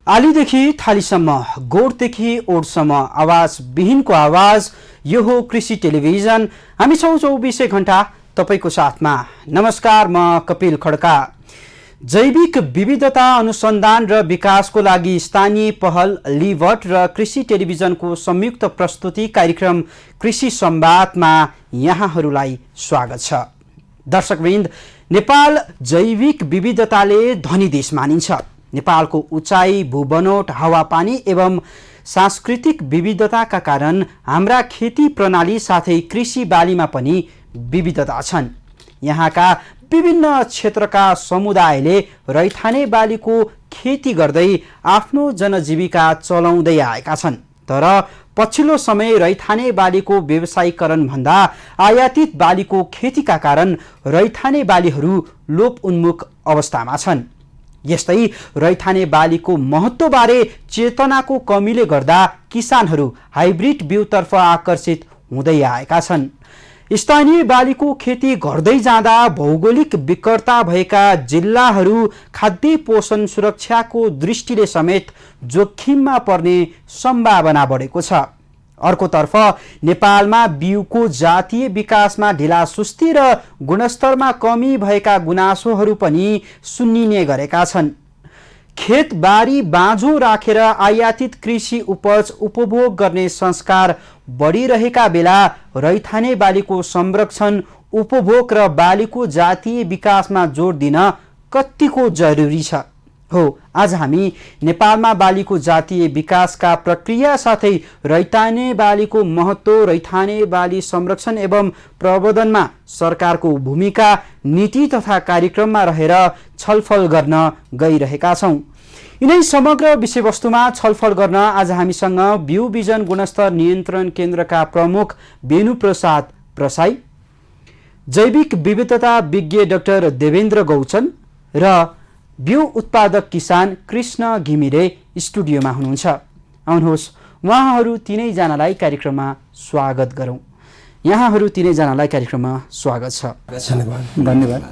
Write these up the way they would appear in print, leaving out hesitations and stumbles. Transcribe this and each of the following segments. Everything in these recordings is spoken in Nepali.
आलीदेखि थालीसम्म, गोठदेखि ओठसम्म, आवाज विहीनको आवाज, यो हो कृषि टेलिभिजन। हामी छौँ 24 घण्टा तपाईको साथमा। नमस्कार, म कपिल खड्का। जैविक विविधता अनुसन्धान र विकासको लागि स्थानीय पहल लिभट र कृषि टेलिभिजनको संयुक्त प्रस्तुति कार्यक्रम कृषि संवादमा यहाँहरूलाई स्वागत छ। दर्शकवृन्द, नेपाल जैविक विविधताले धनी देश मानिन्छ। नेपालको उचाइ, भूबनोट, हावापानी एवं सांस्कृतिक विविधताका कारण हाम्रा खेती प्रणाली साथै कृषि बालीमा पनि विविधता छन्। यहाँका विभिन्न क्षेत्रका समुदायले रैथाने बालीको खेती गर्दै आफ्नो जनजीविका चलाउँदै आएका छन्। तर पछिल्लो समय रैथाने बालीको व्यवसायीकरण भन्दा आयातित बालीको खेतीका कारण रैथाने बालीहरू लोप उन्मुख अवस्थामा छन्। यस्तै रैथाने बालीको महत्त्वबारे चेतनाको कमीले गर्दा किसानहरू हाइब्रिड बिउतर्फ आकर्षित हुँदै आएका छन्। स्थानीय बालीको खेती गर्दै जाँदा भौगोलिक विकटता भएका जिल्लाहरू खाद्य पोषण सुरक्षाको दृष्टिले समेत जोखिममा पर्ने सम्भावना बढेको छ। अर्कोतर्फ नेपालमा बिउको जातीय विकासमा ढिलासुस्ती र गुणस्तरमा कमी भएका गुनासोहरू पनि सुनिने गरेका छन्। खेतबारी बाँझो राखेर आयातित कृषि उपज उपभोग गर्ने संस्कार बढिरहेका बेला रैथाने बालीको संरक्षण, उपभोग र बालीको जातीय विकासमा जोड दिन कतिको जरुरी छ हो। आज हामी नेपालमा बालीको जातीय विकासका प्रक्रिया साथै रैथाने बालीको महत्त्व, रैथाने बाली संरक्षण एवं प्रबन्धनमा सरकारको भूमिका, नीति तथा कार्यक्रममा रहेर छलफल गर्न गइरहेका छौँ। यिनै समग्र विषयवस्तुमा छलफल गर्न आज हामीसँग बिउ बिजन गुणस्तर नियन्त्रण केन्द्रका प्रमुख बेनुप्रसाद प्रसाई, जैविक विविधता विज्ञ डाक्टर देवेन्द्र गौचन र बिउ उत्पादक किसान कृष्ण घिमिरे स्टुडियोमा हुनुहुन्छ। आउनुहोस्, उहाँहरू तीनैजनालाई कार्यक्रममा स्वागत गरौँ। यहाँहरू तीनैजनालाई कार्यक्रममा स्वागत छ। धन्यवाद।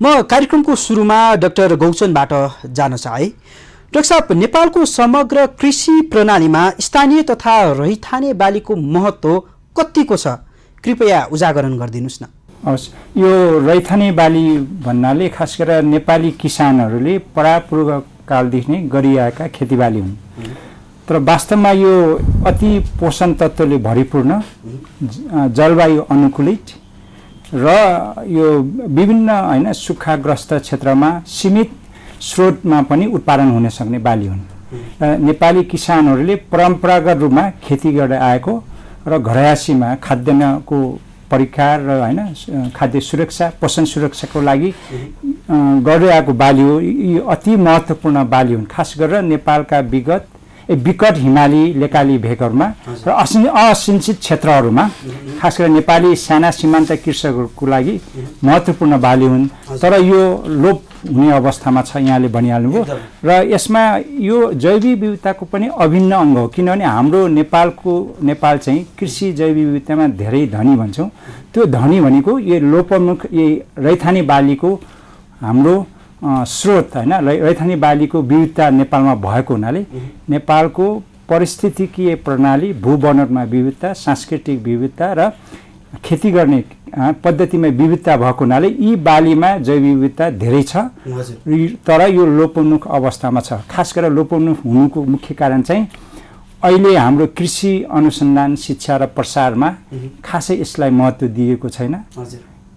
म कार्यक्रमको सुरुमा डाक्टर गौचनबाट जान चाहे। डाक्टर साहब, नेपालको समग्र कृषि प्रणालीमा स्थानीय तथा रैथाने बालीको महत्त्व कतिको छ? कृपया उजागरण गरिदिनुहोस् न। हवस्, यो रैथाने बाली भन्नाले खास गरेर नेपाली किसानहरूले परापूर्व कालदेखि नै गरिआएका खेतीबाली हुन्। तर वास्तवमा यो अति पोषण तत्त्वले भरिपूर्ण, जलवायु अनुकूलित र यो विभिन्न सुक्खाग्रस्त क्षेत्रमा सीमित स्रोतमा पनि उत्पादन हुन सक्ने बाली हुन्। नेपाली किसानहरूले परम्परागत रूपमा खेती गर्दै आएको र घरयासीमा खाद्यान्नको परिकार र खाद्य सुरक्षा, पोषण सुरक्षाको लागि गर्दै आएको बाली हो। यी अति महत्त्वपूर्ण बाली हुन्। खास गरेर नेपालका विकट हिमाली लेकाली भेगहरूमा र असिंचित क्षेत्रहरूमा खास गरेर नेपाली साना सीमान्त कृषकहरूको लागि महत्त्वपूर्ण बाली हुन्। तर यो लोप हुने अवस्थामा छ, यहाँले भनिहाल्नुभयो। र यसमा यो जैविक विविधताको पनि अभिन्न अङ्ग हो। किनभने हाम्रो नेपाल चाहिँ कृषि जैविक विविधतामा धेरै धनी भन्छौँ। त्यो धनी भनेको यो लोपोन्मुख रैथाने बालीको हाम्रो स्रोत होइन। रैथाने बालीको विविधता नेपालमा भएको हुनाले नेपालको पारिस्थितिकीय प्रणाली, भूबनोटमा विविधता, सांस्कृतिक विविधता र खेती गर्ने पद्धतिमा विविधता भएको हुनाले यी बालीमा जैविक विविधता धेरै छ। तर यो लोपोन्मुख अवस्थामा छ। खास गरेर लोपोन्मुख हुनुको मुख्य कारण चाहिँ अहिले हाम्रो कृषि अनुसन्धान, शिक्षा र प्रसारमा खासै यसलाई महत्त्व दिएको छैन।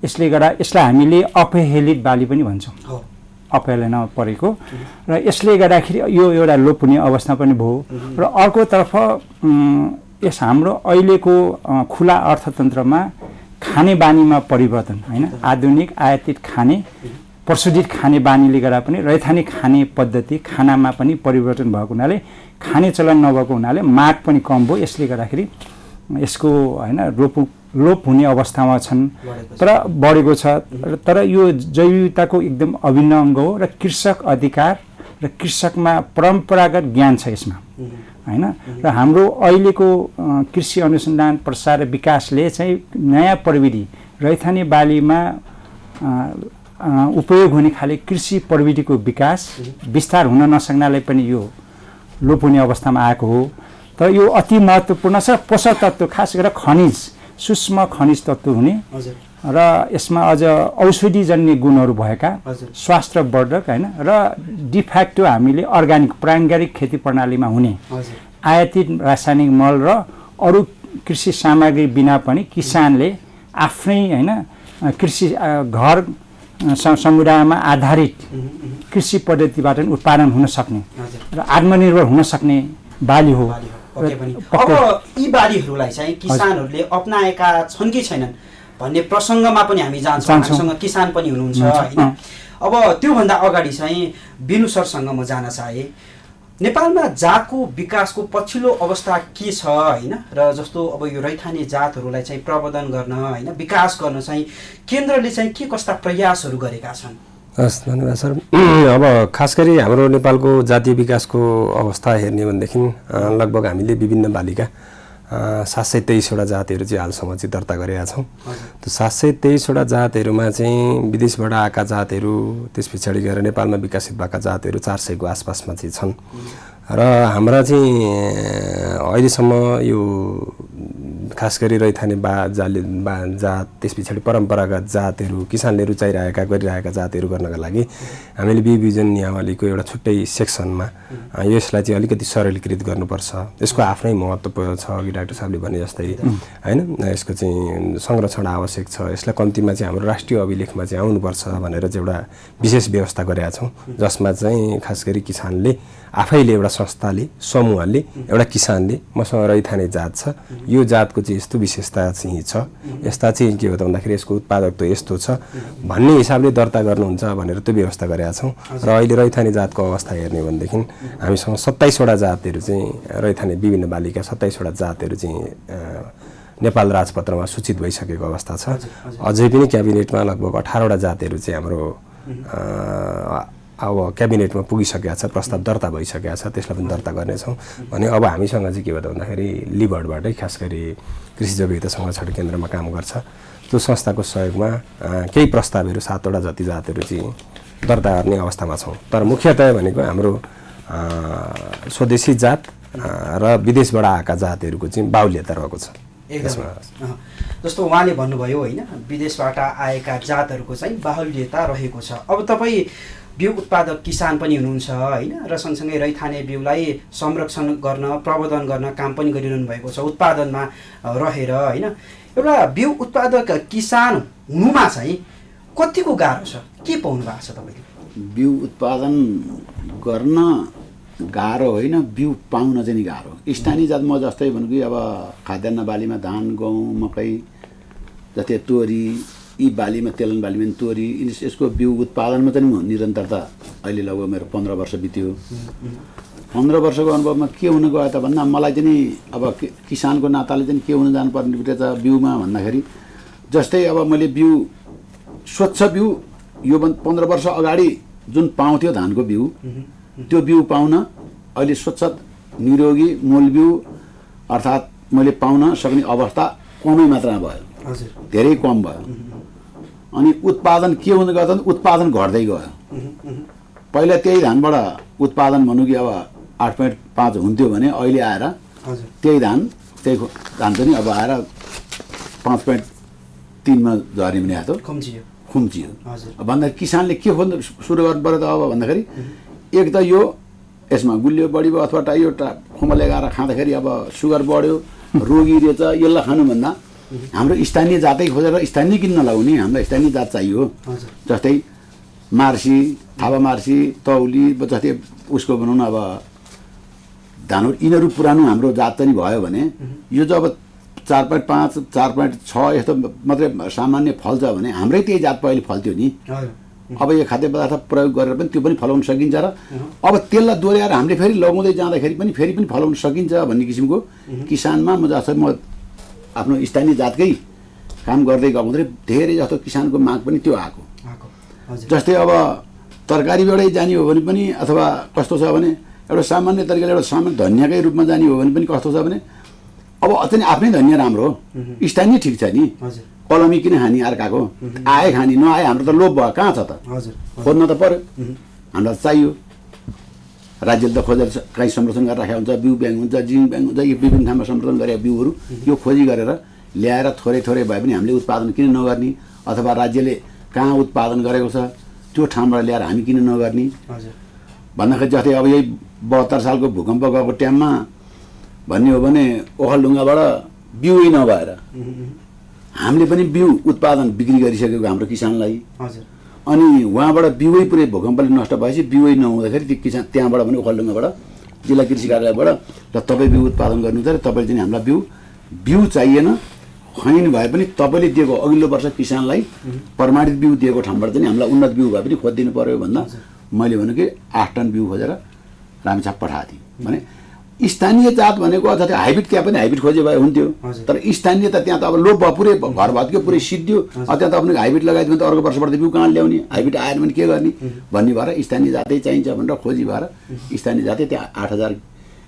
यसले गर्दा यसलाई हामीले अपहेलित बाली पनि भन्छौँ, अपहेलनमा परेको। र यसले गर्दाखेरि यो एउटा लोप हुने अवस्था पनि भयो। र अर्कोतर्फ यस हाम्रो अहिलेको खुला अर्थतन्त्रमा खाने बानीमा परिवर्तन होइन, आधुनिक आयातित खाने, प्रशोधित खाने बानीले गर्दा पनि रैथाने खाने पद्धति, खानामा पनि परिवर्तन भएको हुनाले, खाने चलन नभएको हुनाले माग पनि कम भयो। यसले गर्दाखेरि यसको होइन लोप हुने अवस्थामा छन्, तर बढेको छ। तर यो जैविकताको एकदम अभिन्न अङ्ग हो र कृषक अधिकार र कृषकमा परम्परागत ज्ञान छ यसमा। होइन। र हाम्रो अहिलेको कृषि अनुसन्धान प्रसार र विकासले चाहिँ नयाँ प्रविधि रैथाने बालीमा उपयोग हुने खाले कृषि प्रविधिको विकास विस्तार हुन नसक्नाले पनि यो लोप हुने अवस्थामा आएको हो। तर यो अति महत्त्वपूर्ण छ। पोषक तत्त्व खास गरेर खनिज, सूक्ष्म खनिज तत्त्व हुने र यसमा अझ औषधिजन्य गुणहरू भएका स्वास्थ्यवर्धक होइन र डिफ्याक्टो हामीले अर्ग्यानिक प्राङ्गारिक खेती प्रणालीमा हुने आयातित रासायनिक मल र अरू कृषि सामग्री बिना पनि किसानले आफ्नै होइन कृषि घर समुदायमा आधारित कृषि पद्धतिबाट उत्पादन हुन सक्ने र आत्मनिर्भर हुन सक्ने बाली हो। अब यी बालीहरूलाई चाहिँ किसानहरूले अपनाएका छन् कि छैनन् भन्ने प्रसङ्गमा पनि हामी जान्छौँ। हामीसँग किसान पनि हुनुहुन्छ होइन। अब त्योभन्दा अगाडि चाहिँ बिनु सरसँग म जान चाहे, नेपालमा जातको विकासको पछिल्लो अवस्था के छ होइन, र जस्तो अब यो रैथाने जातहरूलाई चाहिँ प्रवर्धन गर्न होइन विकास गर्न चाहिँ केन्द्रले चाहिँ के कस्ता प्रयासहरू गरेका छन्? हस्, धन्यवाद सर। अब खास गरी हाम्रो नेपालको जातीय विकासको अवस्था हेर्ने भनेदेखि लगभग हामीले विभिन्न बालीका 723वटा जातहरू चाहिँ हालसम्म चाहिँ दर्ता गरेका छौँ। त्यो 723वटा जातहरूमा चाहिँ विदेशबाट आएका जातहरू, त्यस पछाडि गएर नेपालमा विकसित भएका जातहरू 400को आसपासमा चाहिँ छन्। र हाम्रा चाहिँ अहिलेसम्म यो खास गरी रैथाने जात, त्यस पछाडि परम्परागत जातहरू किसानले रुचाइरहेका गरिरहेका जातहरू गर्नका लागि हामीले बिबिजन नियमावलीको एउटा छुट्टै सेक्सनमा यसलाई चाहिँ अलिकति सरलीकृत गर्नुपर्छ। यसको आफ्नै महत्त्व छ, अघि डाक्टर साहबले भने जस्तै होइन। यसको चाहिँ संरक्षण आवश्यक छ। यसलाई कम्तीमा चाहिँ हाम्रो राष्ट्रिय अभिलेखमा चाहिँ आउनुपर्छ भनेर चाहिँ एउटा विशेष व्यवस्था गरेका छौँ, जसमा चाहिँ खास गरी किसानले आफैले एउटा संस्थाले समूहले एउटा किसानले मसँग रैथाने जात छ, यो जातको चाहिँ यस्तो विशेषता चाहिँ छ, यस्ता चाहिँ के हो त भन्दाखेरि यसको उत्पादकत्व यस्तो छ भन्ने हिसाबले दर्ता गर्नुहुन्छ भनेर त्यो व्यवस्था गरेका छौँ। र अहिले रैथाने जातको अवस्था हेर्ने भनेदेखि हामीसँग 27वटा जातहरू चाहिँ रैथाने विभिन्न बालीका 27वटा जातहरू चाहिँ नेपाल राजपत्रमा सूचित भइसकेको अवस्था छ। अझै पनि क्याबिनेटमा लगभग 18वटा जातहरू चाहिँ हाम्रो अब क्याबिनेटमा पुगिसकेका छ, प्रस्ताव दर्ता भइसकेका छ, त्यसलाई पनि दर्ता गर्नेछौँ। भने अब हामीसँग चाहिँ के भयो त भन्दाखेरि लिबर्डबाटै खास गरी कृषि जैविकता संरक्षण केन्द्रमा काम गर्छ। त्यो संस्थाको सहयोगमा केही प्रस्तावहरू 7वटा जति जातहरू चाहिँ दर्ता गर्ने अवस्थामा छौँ। तर मुख्यतया भनेको हाम्रो स्वदेशी जात र विदेशबाट आएका जातहरूको चाहिँ बाहुल्यता रहेको छ। जस्तो उहाँले भन्नुभयो होइन, विदेशबाट आएका जातहरूको चाहिँ बाहुल्यता रहेको छ। अब तपाईँ बिउ उत्पादक किसान पनि हुनुहुन्छ होइन, र सँगसँगै रैथाने बिउलाई संरक्षण गर्न प्रवर्धन गर्न काम पनि गरिरहनु भएको छ उत्पादनमा रहेर होइन। एउटा बिउ उत्पादक किसान हुनुमा चाहिँ कतिको गाह्रो छ, के पाउनु भएको छ तपाईँले? बिउ उत्पादन गर्न गाह्रो होइन, बिउ पाउन चाहिँ नि गाह्रो। स्थानीय जात म जस्तै भन्नु कि अब खाद्यान्न बालीमा धान, गहुँ, मकै, जस्तै तोरी, यी बालीमा तेलन बालीमा तोरी, यसको बिउ उत्पादनमा चाहिँ निरन्तरता अहिले लगभग मेरो 15 वर्ष बित्यो। 15 वर्षको अनुभवमा के हुन गयो त भन्दा मलाई चाहिँ अब किसानको नाताले चाहिँ के हुन जानुपर्ने बित्यो त बिउमा भन्दाखेरि, जस्तै अब मैले बिउ स्वच्छ बिउ यो 15 वर्ष अगाडि जुन पाउँथ्यो धानको बिउ, त्यो बिउ पाउन अहिले स्वच्छ निरोगी मूल बिउ अर्थात् मैले पाउन सक्ने अवस्था कमै मात्रामा भयो, धेरै कम भयो। अनि उत्पादन के हुन गयो त उत्पादन घट्दै गयो। पहिला त्यही धानबाट उत्पादन भनौँ कि अब 8.5 हुन्थ्यो भने अहिले आएर त्यही धान चाहिँ अब आएर 5.3मा झर्ने भने जस्तो खुम्चियो। भन्दा किसानले के खोज्नु सुरु गर्नु पर्यो त अब भन्दाखेरि, एक त यो यसमा गुलियो बढी भयो अथवा टाइयो खोमा लगाएर खाँदाखेरि अब सुगर बढ्यो, रोगी रहेछ, यसलाई खानुभन्दा हाम्रो स्थानीय जातै खोजेर स्थानीय किन्न लगाउने, हाम्रो स्थानीय जात चाहियो। जस्तै मार्सी, थापा मार्सी, तौली, जस्तै उसको भनौँ न अब धानहरू, यिनीहरू पुरानो हाम्रो जात चाहिँ भयो भने यो जब 4.5, 4.6 यस्तो मात्रै सामान्य फल्छ भने हाम्रै त्यही जात पहिले फल्थ्यो नि। अब यो खाद्य पदार्थ प्रयोग गरेर पनि त्यो पनि फलाउन सकिन्छ र अब त्यसलाई दोहोऱ्याएर हामीले फेरि लगाउँदै जाँदाखेरि पनि फेरि पनि फलाउन सकिन्छ भन्ने किसिमको किसानमा म जस्तै म आफ्नो स्थानीय जातकै काम गर्दै गउँदै धेरै जस्तो किसानको माग पनि त्यो आएको। जस्तै अब तरकारीबाटै जाने हो भने पनि अथवा कस्तो छ भने एउटा सामान्य तरिकाले एउटा सामान्य धनियाँकै रूपमा जाने हो भने पनि कस्तो छ भने अब अझै आफ्नै धनियाँ राम्रो हो, स्थानीय ठिक छ नि, कलमी किन खाने अर्काको, आए खाने नआए हाम्रो त लोभ भयो, कहाँ छ त, खोज्न त पर्यो, हामीलाई चाहियो। राज्यले त खोजेर कहीँ संरक्षण गरेर राखेको हुन्छ, बिउ ब्याङ्क हुन्छ, जिङ ब्याङ्क हुन्छ, यो विभिन्न ठाउँमा संरक्षण गरेका बिउहरू यो खोजी गरेर ल्याएर थोरै थोरै भए पनि हामीले उत्पादन किन नगर्ने, अथवा राज्यले कहाँ उत्पादन गरेको छ त्यो ठाउँबाट ल्याएर हामी किन नगर्ने भन्दाखेरि जस्तै अब यही 72 सालको भूकम्प गएको टाइममा भन्ने हो भने ओखलढुङ्गाबाट बिउै नभएर हामीले पनि बिउ उत्पादन बिक्री गरिसकेको हाम्रो किसानलाई, अनि उहाँबाट बिउै पुरै भूकम्पले नष्ट भएपछि बिउै नहुँदाखेरि त्यो किसान त्यहाँबाट पनि ओखलढुङ्गाबाट जिल्ला कृषि कार्यालयबाट र तपाईँ बिउ उत्पादन गर्नुहुन्छ र तपाईँले चाहिँ हामीलाई बिउ चाहिएन, खैन भए पनि तपाईँले दिएको अघिल्लो वर्ष किसानलाई प्रमाणित बिउ दिएको ठाउँबाट चाहिँ हामीलाई उन्नत बिउ भए पनि खोजिदिनु पर्यो भन्दा मैले भने कि 8 टन बिउ खोजेर रामेछाप पठाएको थिएँ। भने स्थानीय जात भनेको अझ हाइब्रिड त्यहाँ पनि हाइब्रिड खोजे भए हुन्थ्यो, तर स्थानीय त त्यहाँ त अब लोप भयो, पुरै घर भातको पुरै सिद्धियो, त्यहाँ त आफ्नो हाइब्रिड लगाइदियो भने त अर्को वर्षबाट बिउ कहाँ ल्याउने, हाइब्रिड आएन भने के गर्ने भन्ने भएर स्थानीय जातै चाहिन्छ भनेर खोजी भएर स्थानीय जातै त्यहाँ 8000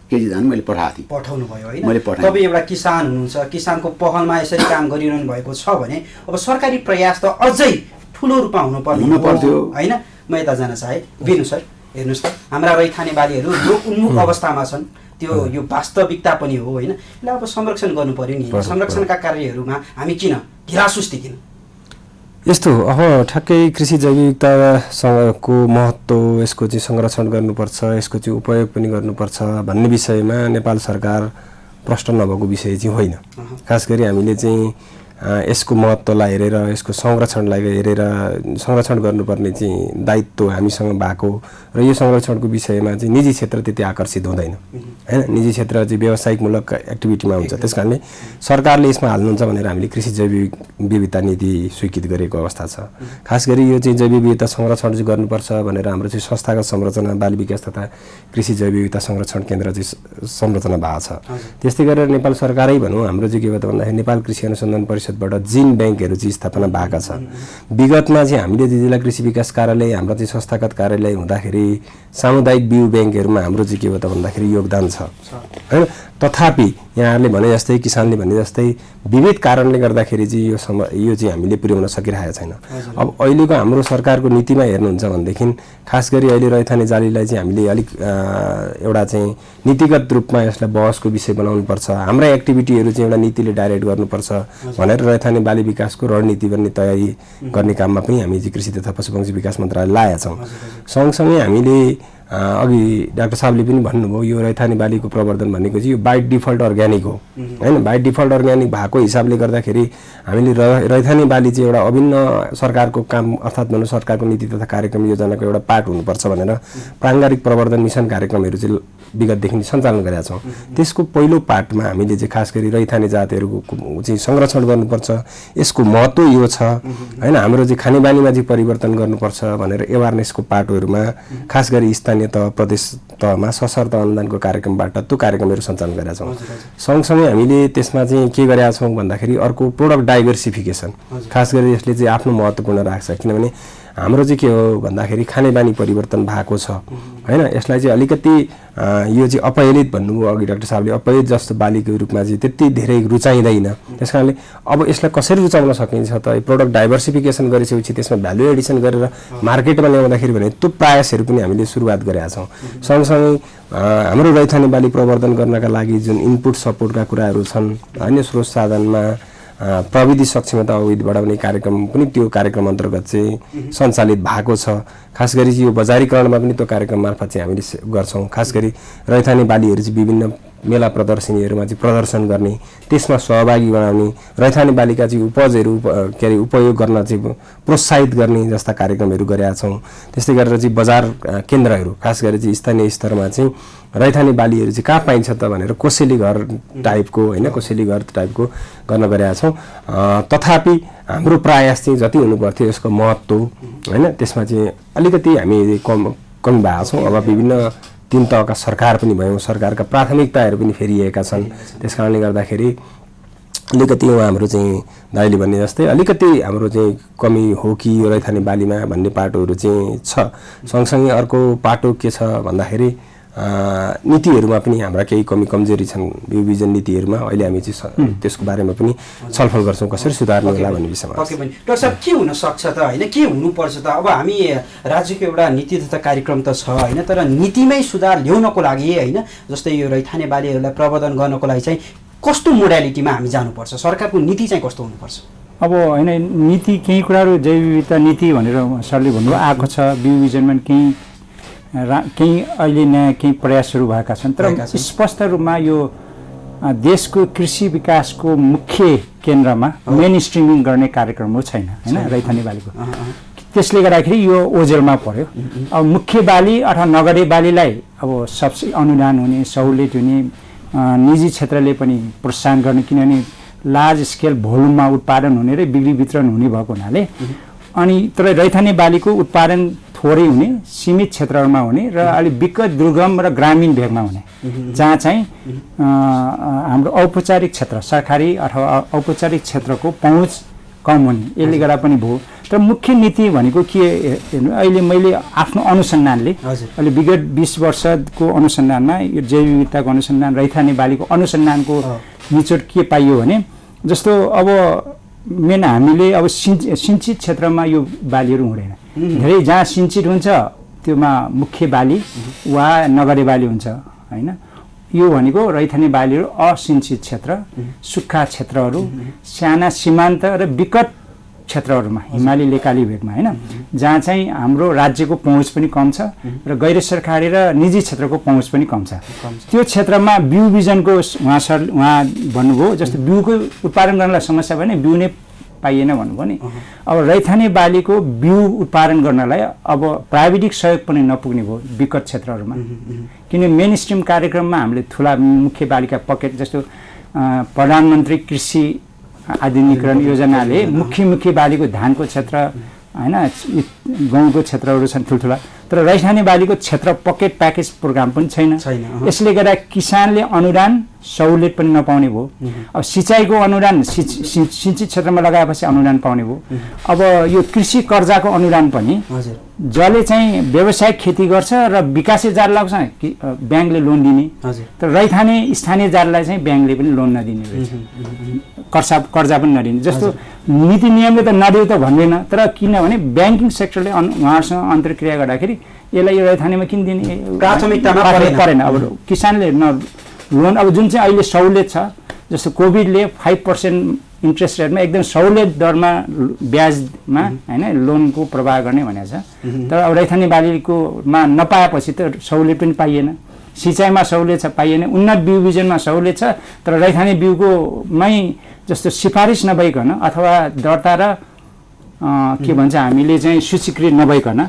केजी धान मैले पठाएको थिएँ। पठाउनु भयो होइन? मैले पठाएँ। तपाईँ एउटा किसान हुनुहुन्छ, किसानको पहलमा यसरी काम गरिरहनु भएको छ भने अब सरकारी प्रयास त अझै ठुलो रूपमा हुनु पर्थ्यो होइन? म यता जान चाहे बिनु सर, हेर्नुहोस् त हाम्रा रैथाने बालीहरू लोक उन्मुख अवस्थामा छन्, त्यो यो वास्तविकता पनि हो होइन? यसलाई अब संरक्षण गर्नु पर्यो नि, संरक्षणका कार्यहरूमा हामी किन ढिलासुस्ती किन? यस्तो अब ठ्याक्कै कृषि जैविकतासँगको महत्त्व, यसको चाहिँ संरक्षण गर्नुपर्छ, यसको चाहिँ उपयोग पनि गर्नुपर्छ भन्ने विषयमा नेपाल सरकार प्रष्ट नभएको विषय चाहिँ होइन। खास गरी हामीले चाहिँ यसको महत्त्वलाई हेरेर, यसको संरक्षणलाई हेरेर संरक्षण गर्नुपर्ने चाहिँ दायित्व हामीसँग भएको र यो संरक्षणको विषयमा चाहिँ निजी क्षेत्र त्यति आकर्षित हुँदैन हैन। निजी क्षेत्र चाहिँ व्यावसायिकमूलक एक्टिभिटीमा हुन्छ, त्यस कारणले सरकारले यसमा हाल्नुहुन्छ भनेर हामीले कृषि जैविक विविधता नीति स्वीकृत गरेको अवस्था छ। खास गरी यो चाहिँ जैविक विविधता संरक्षण चाहिँ गर्नुपर्छ भनेर हाम्रो चाहिँ संस्थागत संरचना बाल विकास तथा कृषि जैविक विविधता संरक्षण केन्द्र चाहिँ संरचना भएको छ। त्यस्तै गरेर नेपाल सरकारै भनौँ, हाम्रो चाहिँ के भयो त भन्दाखेरि नेपाल कृषि अनुसन्धान परिषदबाट जिन ब्याङ्कहरू चाहिँ स्थापना भएका छ। विगतमा चाहिँ हामीले जिल्ला कृषि विकास कार्यालय हाम्रो चाहिँ संस्थागत कार्यालय हुँदाखेरि सामुदायिक बिउ ब्याङ्कहरूमा हाम्रो चाहिँ के हो त भन्दाखेरि योगदान छ हैन। तथापि यहाँहरूले भने जस्तै, किसानले भने जस्तै विविध कारणले गर्दाखेरि चाहिँ यो चाहिँ हामीले पुर्याउन सकिरहेको छैन। अब अहिलेको हाम्रो सरकारको नीतिमा हेर्नुहुन्छ भनेदेखि खास गरी अहिले रैथाने जालीलाई चाहिँ हामीले अलिक एउटा चाहिँ नीतिगत रूपमा यसलाई बहसको विषय बनाउनुपर्छ, हाम्रा एक्टिभिटीहरू चाहिँ एउटा नीतिले डाइरेक्ट गर्नुपर्छ भनेर रैथाने बाली विकासको रणनीति बन्ने तयारी गर्ने काममा पनि हामी चाहिँ कृषि तथा पशुपक्षी विकास मन्त्रालय लागेका छौँ। सँगसँगै हामीले अघि डाक्टर साहबले पनि भन्नुभयो यो रैथाने बालीको प्रवर्धन भनेको चाहिँ यो बाई डिफल्ट अर्ग्यानिक हो हैन। बाई डिफल्ट अर्ग्यानिक भएको हिसाबले गर्दाखेरि हामीले रैथाने बाली चाहिँ एउटा अभिन्न सरकारको काम अर्थात् भनौँ सरकारको नीति तथा कार्यक्रम योजनाको एउटा पार्ट हुनुपर्छ भनेर प्राङ्गारिक प्रवर्धन मिसन कार्यक्रमहरू चाहिँ विगतदेखि सञ्चालन गरेका छौँ। त्यसको पहिलो पार्टमा हामीले चाहिँ खास गरी रैथाने जातहरूको चाहिँ संरक्षण गर्नुपर्छ, यसको महत्त्व यो छ हैन। हाम्रो चाहिँ खानेबानीमा चाहिँ परिवर्तन गर्नुपर्छ भनेर एवारनेसको पार्टहरूमा खास गरी स्थानीय तह प्रदेश तहमा सशर्त अनुदानको कार्यक्रमबाट त्यो कार्यक्रमहरू सञ्चालन गरेका छौँ। सँगसँगै हामीले त्यसमा चाहिँ के गरेका छौँ भन्दाखेरि अर्को प्रोडक्ट डाइभर्सिफिकेसन खास गरी यसले चाहिँ आफ्नो महत्त्वपूर्ण राख्छ। किनभने हाम्रो चाहिँ के हो भन्दाखेरि खानेबानी परिवर्तन भएको छ हैन। यसलाई चाहिँ अलिकति यो चाहिँ अपहेलित भन्नुभयो अघि डाक्टर साहबले, अपहेलित जस्तो बालीको रूपमा चाहिँ त्यति धेरै रुचाइँदैन। त्यस कारणले अब यसलाई कसरी रुचाउन सकिन्छ त प्रोडक्ट डाइभर्सिफिकेसन गरिसकेपछि त्यसमा भ्यालु एडिसन गरेर मार्केटमा ल्याउँदाखेरि भने त्यो प्रयासहरू पनि हामीले सुरुवात गरेका छौँ। सँगसँगै हाम्रो रैथाने बाली प्रवर्धन गर्नका लागि जुन इनपुट सपोर्टका कुराहरू छन् अन्य स्रोत साधनमा प्रविधि सक्षमता अवधि बढाउने कार्यक्रम पनि त्यो कार्यक्रम अन्तर्गत चाहिँ सञ्चालित भएको छ। खास गरी चाहिँ यो बजारीकरणमा पनि त्यो कार्यक्रम मार्फत चाहिँ हामीले गर्छौँ। खास गरी रैथाने बालीहरू चाहिँ विभिन्न मेला प्रदर्शनीहरूमा चाहिँ प्रदर्शन गर्ने, त्यसमा सहभागी बनाउने, रैथाने बालीका चाहिँ उपजहरू के अरे उपयोग गर्न चाहिँ प्रोत्साहित गर्ने जस्ता कार्यक्रमहरू गरेका छौँ। त्यस्तै गरेर चाहिँ बजार केन्द्रहरू खास गरी चाहिँ स्थानीय स्तरमा चाहिँ रैथाने बालीहरू चाहिँ कहाँ पाइन्छ त भनेर कोसेली घर टाइपको होइन, कोसेली घर टाइपको गर्न गरेका छौँ। तथापि हाम्रो प्रयास चाहिँ जति हुनुपर्थ्यो यसको महत्त्व होइन त्यसमा चाहिँ अलिकति हामी कमी भएको छौँ। अब विभिन्न 3 तहका सरकार पनि भयौँ, सरकारका प्राथमिकताहरू पनि फेरिएका छन्। त्यस कारणले गर्दाखेरि अलिकति हाम्रो चाहिँ दाइले भन्ने जस्तै अलिकति हाम्रो चाहिँ कमी हो कि यो रैथाने बालीमा भन्ने पाटोहरू चाहिँ छ। सँगसँगै अर्को पाटो के छ भन्दाखेरि नीतिहरूमा पनि हाम्रा केही कमी कमजोरी छन् बिउ बिजन नीतिहरूमा अहिले हामी चाहिँ त्यसको बारेमा पनि छलफल गर्छौँ कसरी सुधार्नु होला भन्ने विषयमा। पक्कै पनि डाक्टर साहब के हुनसक्छ त होइन के हुनुपर्छ त अब हामी राज्यको एउटा नीति तथा कार्यक्रम त छ होइन तर नीतिमै सुधार ल्याउनको लागि होइन जस्तै यो रैथाने बालीहरूलाई प्रवर्धन गर्नको लागि चाहिँ कस्तो मोडालिटीमा हामी जानुपर्छ सरकारको नीति चाहिँ कस्तो हुनुपर्छ? अब होइन नीति केही कुराहरू जैव विविधता नीति भनेर सरले भन्नुभयो आएको छ बिउ बिजनमा केही अहिले नयाँ केही प्रयासहरू भएका छन् तर स्पष्ट रूपमा यो देशको कृषि विकासको मुख्य केन्द्रमा मेन स्ट्रिमिङ गर्ने कार्यक्रम हो छैन होइन रैथाने बालीको त्यसले गर्दाखेरि यो ओझेलमा पर्यो। अब मुख्य बाली अथवा नगरे बालीलाई अब सब्सिडी अनुदान हुने सहुलियत हुने निजी क्षेत्रले पनि प्रोत्साहन गर्ने किनभने लार्ज स्केल भोल्युममा उत्पादन हुने र बिक्री वितरण हुने भएको हुनाले अनि तर रैथाने बालीको उत्पादन थोरै हुने सीमित क्षेत्रहरूमा हुने र अलिक विकट दुर्गम र ग्रामीण भेगमा हुने जहाँ चाहिँ हाम्रो औपचारिक क्षेत्र सरकारी अथवा औपचारिक क्षेत्रको पहुँच कम हुने यसले गर्दा पनि भयो। तर मुख्य नीति भनेको के हेर्नु अहिले मैले आफ्नो अनुसन्धानले अहिले विगत 20 वर्षको अनुसन्धानमा यो जैव विविधताको अनुसन्धान रैथाने बालीको अनुसन्धानको निचोड के पाइयो भने जस्तो अब मेन हामीले अब सिन्चित क्षेत्रमा यो बालीहरू हुँदैन धेरै जहाँ सिन्चित हुन्छ त्योमा मुख्य बाली वा नगरे बाली हुन्छ होइन यो भनेको रैथाने बालीहरू असिन्चित क्षेत्र सुक्खा क्षेत्रहरू साना सीमान्त र विकट क्षेत्रहरूमा हिमाली लेकाली भेगमा होइन जहाँ चाहिँ हाम्रो राज्यको पहुँच पनि कम छ र गैर सरकारी र निजी क्षेत्रको पहुँच पनि कम छ त्यो क्षेत्रमा बिउ बिजनको उहाँ भन्नुभयो जस्तो बिउको उत्पादन गर्नलाई समस्या भने बिउ नै पाइएन भन्नुभयो नि। अब रैथाने बालीको बिउ उत्पादन गर्नलाई अब प्राविधिक सहयोग पनि नपुग्ने भयो विकट क्षेत्रहरूमा किन मेन स्ट्रिम कार्यक्रममा हामीले ठुला मुख्य बालीका पकेट जस्तो प्रधानमन्त्री कृषि आधुनिकीकरण योजनाले मुख्य बालीको धानको क्षेत्र होइन गहुँको क्षेत्रहरू छन् ठुल्ठुला तर रैथाने बालीको क्षेत्र पकेट प्याकेज प्रोग्राम पनि छैन। यसले गर्दा किसानले अनुदान सहुलियत पनि नपाउने भयो। अब सिँचाइको अनुदान सिन्चित क्षेत्रमा लगाएपछि अनुदान पाउने भयो। अब यो कृषि कर्जाको अनुदान पनि जसले चाहिँ व्यावसायिक खेती गर्छ र विकासे जाल लाग्छ ब्याङ्कले लोन दिने तर रैथाने स्थानीय जाललाई चाहिँ ब्याङ्कले पनि लोन नदिने रहेछ कर्जा पनि नदिने जस्तो नीति नियमले त नदियो त भन्दैन तर किनभने ब्याङ्किङ सेक्टरले उहाँहरूसँग अन्तर्क्रिया गर्दाखेरि यसलाई यो रैथानेमा किन दिने प्राथमिकतामा परेन। अब किसानले लोन अब जुन चाहिँ अहिले सहुलियत छ जस्तो कोभिडले 5% इन्ट्रेस्ट रेटमा एकदम सहुलियत दरमा ब्याजमा होइन लोनको प्रवाह गर्ने भनेको छ तर अब रैथाने बालीकोमा नपाएपछि त सहुलियत पनि पाइएन सिँचाइमा सहुलियत छ पाइएन उन्नत बिउ बिजनमा सहुलियत छ तर रैथाने बिउकोमै जस्तो सिफारिस नभइकन अथवा दर्ता र के भन्छ हामीले चाहिँ सूचीकृत नभइकन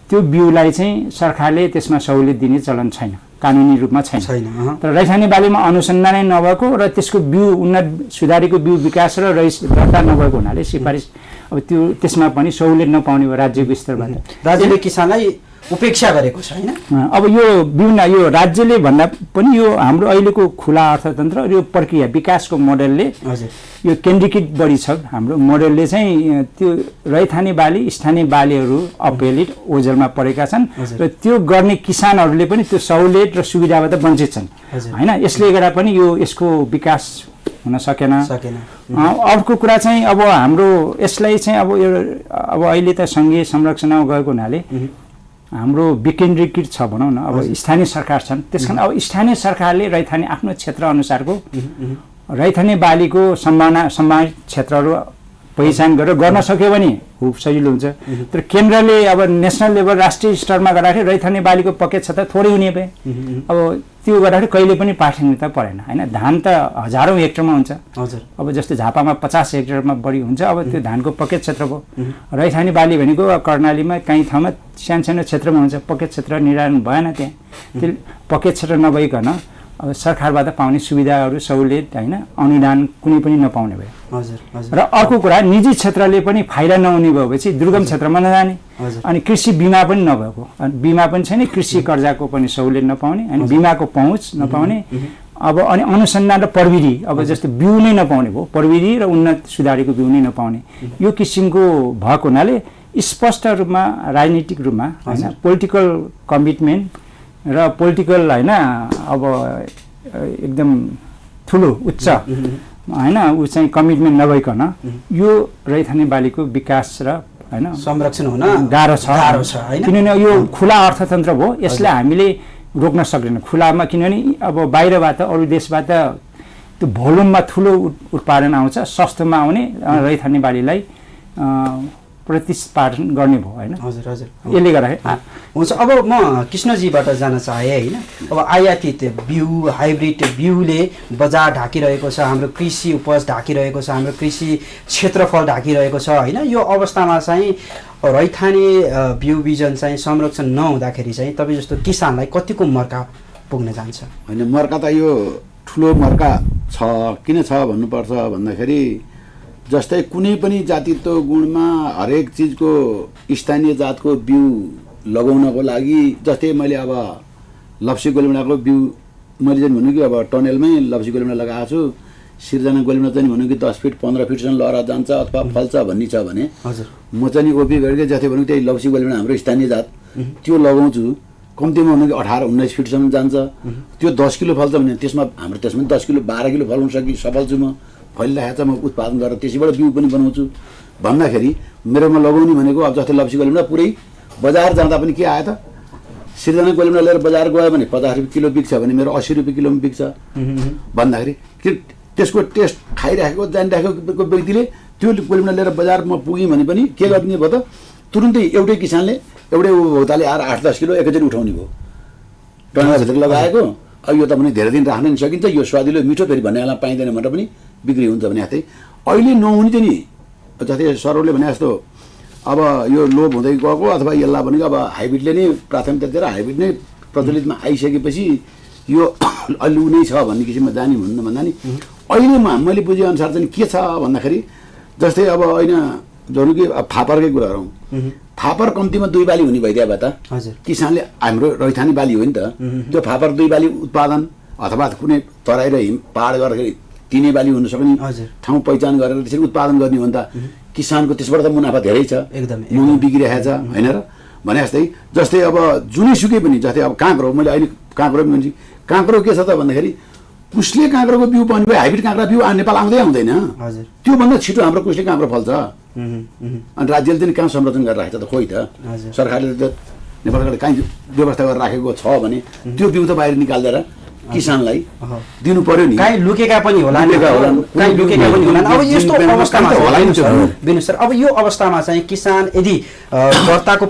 त्यो बिउलाई चाहिँ सरकारले त्यसमा सहुलियत दिने चलन छैन कानुनी रूपमा छैन। तर रैथाने बालीमा अनुसन्धानै नभएको र त्यसको बिउ उन्नत सुधारेको बिउ विकास र दर्ता नभएको हुनाले सिफारिस अब त्यो त्यसमा पनि सहुलियत नपाउने भयो राज्यको स्तरबाट राज्यले किसानलाई उपेक्षा गरेको छ होइन। अब यो विभिन्न यो राज्यले भन्दा पनि यो हाम्रो अहिलेको खुला अर्थतन्त्र यो प्रक्रिया विकासको मोडेलले यो केन्द्रीकृत बढी छ हाम्रो मोडेलले चाहिँ त्यो रैथाने बाली स्थानीय बालीहरू अपेलिट ओझेलमा परेका छन् र त्यो गर्ने किसानहरूले पनि त्यो सहुलियत र सुविधाबाट वञ्चित छन् होइन। यसले गर्दा पनि यो यसको विकास हुन सकेन। अर्को कुरा चाहिँ अब हाम्रो यसलाई चाहिँ अब अहिले त सङ्घीय संरचनामा गएको हुनाले हाम्रो विकेन्द्रीकृत छ भनौँ न अब स्थानीय सरकार छन् त्यस कारण अब स्थानीय सरकारले रैथाने आफ्नो क्षेत्र अनुसारको रैथाने बालीको सम्भावित क्षेत्रहरू पहिचान गरेर गर्न सक्यो भने खुब सजिलो हुन्छ। तर केन्द्रले अब नेसनल लेभल राष्ट्रिय स्तरमा गर्दाखेरि रैथाने बालीको पकेट क्षेत्र थोरै हुने भए अब त्यो गर्दाखेरि कहिले पनि प्राथमिकता परेन होइन। धान त हजारौँ हेक्टरमा हुन्छ अब जस्तो झापामा 50 हेक्टरमा बढी हुन्छ अब त्यो धानको पकेट क्षेत्र भयो। रैथाने बाली भनेको कर्णालीमा कहीँ ठाउँमा सानो क्षेत्रमा हुन्छ पकेट क्षेत्र निर्धारण भएन त्यहाँ त्यो पकेट क्षेत्र नभइकन अब सरकारबाट पाउने सुविधाहरू सहुलियत होइन अनुदान कुनै पनि नपाउने भयो। र अर्को कुरा निजी क्षेत्रले पनि फाइदा नहुने भएपछि दुर्गम क्षेत्रमा नजाने अनि कृषि बिमा पनि नभएको बिमा पनि छैन कृषि कर्जाको पनि सहुलियत नपाउने अनि बिमाको पहुँच नपाउने अब अनि अनुसन्धान र प्रविधि अब जस्तो बिउ नै नपाउने भयो प्रविधि र उन्नत सुधारेको बिउ नै नपाउने यो किसिमको भएको हुनाले स्पष्ट रूपमा राजनीतिक रूपमा होइन पोलिटिकल कमिटमेन्ट र पोलिटिकल होइन अब एकदम ठुलो उच्च होइन ऊ चाहिँ कमिटमेन्ट नभइकन यो रैथाने बालीको विकास र होइन संरक्षण हुन गाह्रो छ हैन किनभने यो खुला अर्थतन्त्र भयो यसलाई हामीले रोक्न सक्दैन खुलामा किनभने अब बाहिरबाट अरू देशबाट त्यो भोल्युममा ठुलो उत्पादन आउँछ सस्तोमा आउने रैथाने बालीलाई प्रतिस्पर्धा गर्ने भयो होइन हजुर हजुर यसले गर्दा हुन्छ अब म कृष्णजीबाट जान चाहे होइन अब आयातित बिउ हाइब्रिड बिउले बजार ढाकिरहेको छ हाम्रो कृषि उपज ढाकिरहेको छ हाम्रो कृषि क्षेत्रफल ढाकिरहेको छ होइन यो अवस्थामा चाहिँ रैथाने बिउ बिजन चाहिँ संरक्षण नहुँदाखेरि चाहिँ तपाईँ जस्तो किसानलाई कतिको मर्का पुग्न जान्छ होइन मर्का त यो ठुलो मर्का छ किन छ भन्नुपर्छ भन्दाखेरि जस्तै कुनै पनि जातित्व गुणमा हरेक चिजको स्थानीय जातको बिउ लगाउनको लागि जस्तै मैले अब लप्सी गोलमिडाको बिउ मैले चाहिँ भन्नु कि अब टनेलमै लप्सी गोलमिडा लगाएको छु सिर्जना गोलमिडा चाहिँ भन्नु कि 10 फिट 15 फिटसम्म लहरा जान्छ अथवा फल्छ भन्ने छ भने हजुर म चाहिँ ओपी गरेर जस्तै भन्नु त्यही लप्सी गोलमिडा हाम्रो स्थानीय जात त्यो लगाउँछु कम्तीमा भन्नु कि 18-19 फिटसम्म जान्छ त्यो 10 किलो फल्छ भने त्यसमा हाम्रो त्यसमा 10 किलो 12 किलो फलाउन सफल छु म फलिरहेको छ म उत्पादन गरेर त्यसैबाट बिउ पनि बनाउँछु भन्दाखेरि मेरोमा लगाउने भनेको अब जस्तै लप्सी गोलमिडा पुरै बजार जाँदा पनि के आयो त सिर्जना गोलमिडा लिएर बजार गयो भने 50 रुपियाँ किलो बिक्छ भने मेरो 80 रुपियाँ किलोमा बिक्छ भन्दाखेरि त्यसको टेस्ट खाइरहेको जानिरहेको व्यक्तिले त्यो गोलमिडा लिएर बजारमा पुग्यो भने पनि के गर्ने भयो त तुरुन्तै एउटै किसानले एउटै उपभोक्ताले आएर 8-10 किलो एकैचोटि उठाउने भयो टनाभित्र लगाएको अब यो त पनि धेरै दिन राख्न सकिन्छ यो स्वादिलो मिठो फेरि भन्ने बेला पाइँदैन भनेर पनि बिक्री हुन्छ भने जस्तै अहिले नहुने चाहिँ नि जस्तै सरहरूले भने जस्तो अब यो लोभ हुँदै गएको अथवा यसलाई भनेको अब हाइब्रिडले नै प्राथमिकता दिएर हाइब्रिड नै प्रचलितमा आइसकेपछि यो अलि नै छ भन्ने किसिममा जाने भन्नु भन्दा नि अहिलेमा मैले बुझेअनुसार चाहिँ के छ भन्दाखेरि जस्तै अब होइन जरु कि फापरकै कुरा गरौँ फापर कम्तीमा 2 बाली हुने भइदिया भए त किसानले हाम्रो रैथाने बाली हो नि त त्यो फापर 2 बाली उत्पादन अथवा कुनै तराई र हिम पहाड गर्दाखेरि 3 बाली हुन सक्ने ठाउँ पहिचान गरेर त्यसरी उत्पादन गर्ने हो नि त किसानको त्यसबाट त मुनाफा धेरै छ एकदमै मुनि बिग्रिरहेछ हैन र भने जस्तै अब जुनै सुकै पनि जस्तै अब काँक्रो मैले अहिले काँक्रो पनि भन्छु काँक्रो के छ त भन्दाखेरि कुस्ले काँक्रोको बिउ पाउने भए हाइब्रिड काँक्रा बिउ नेपाल आउँदै आउँदैन हजुर त्यो भन्दा छिटो हाम्रो कुस्ले काँक्रो फल्छ अनि राज्यले चाहिँ कहाँ संरक्षण गरेर राखेको छ त खोइ त सरकारले त नेपालबाट कहीँ व्यवस्था गरेर राखेको छ भने त्यो बिउ त बाहिर निकाल्दैन किसानलाई दिनु पर्यो नि कहीँ लुकेका पनि होला कहीँ लुकेका पनि होला अब यस्तो अवस्थामा होला नि सर अब यो अवस्थामा चाहिँ किसान यदि दर्ताको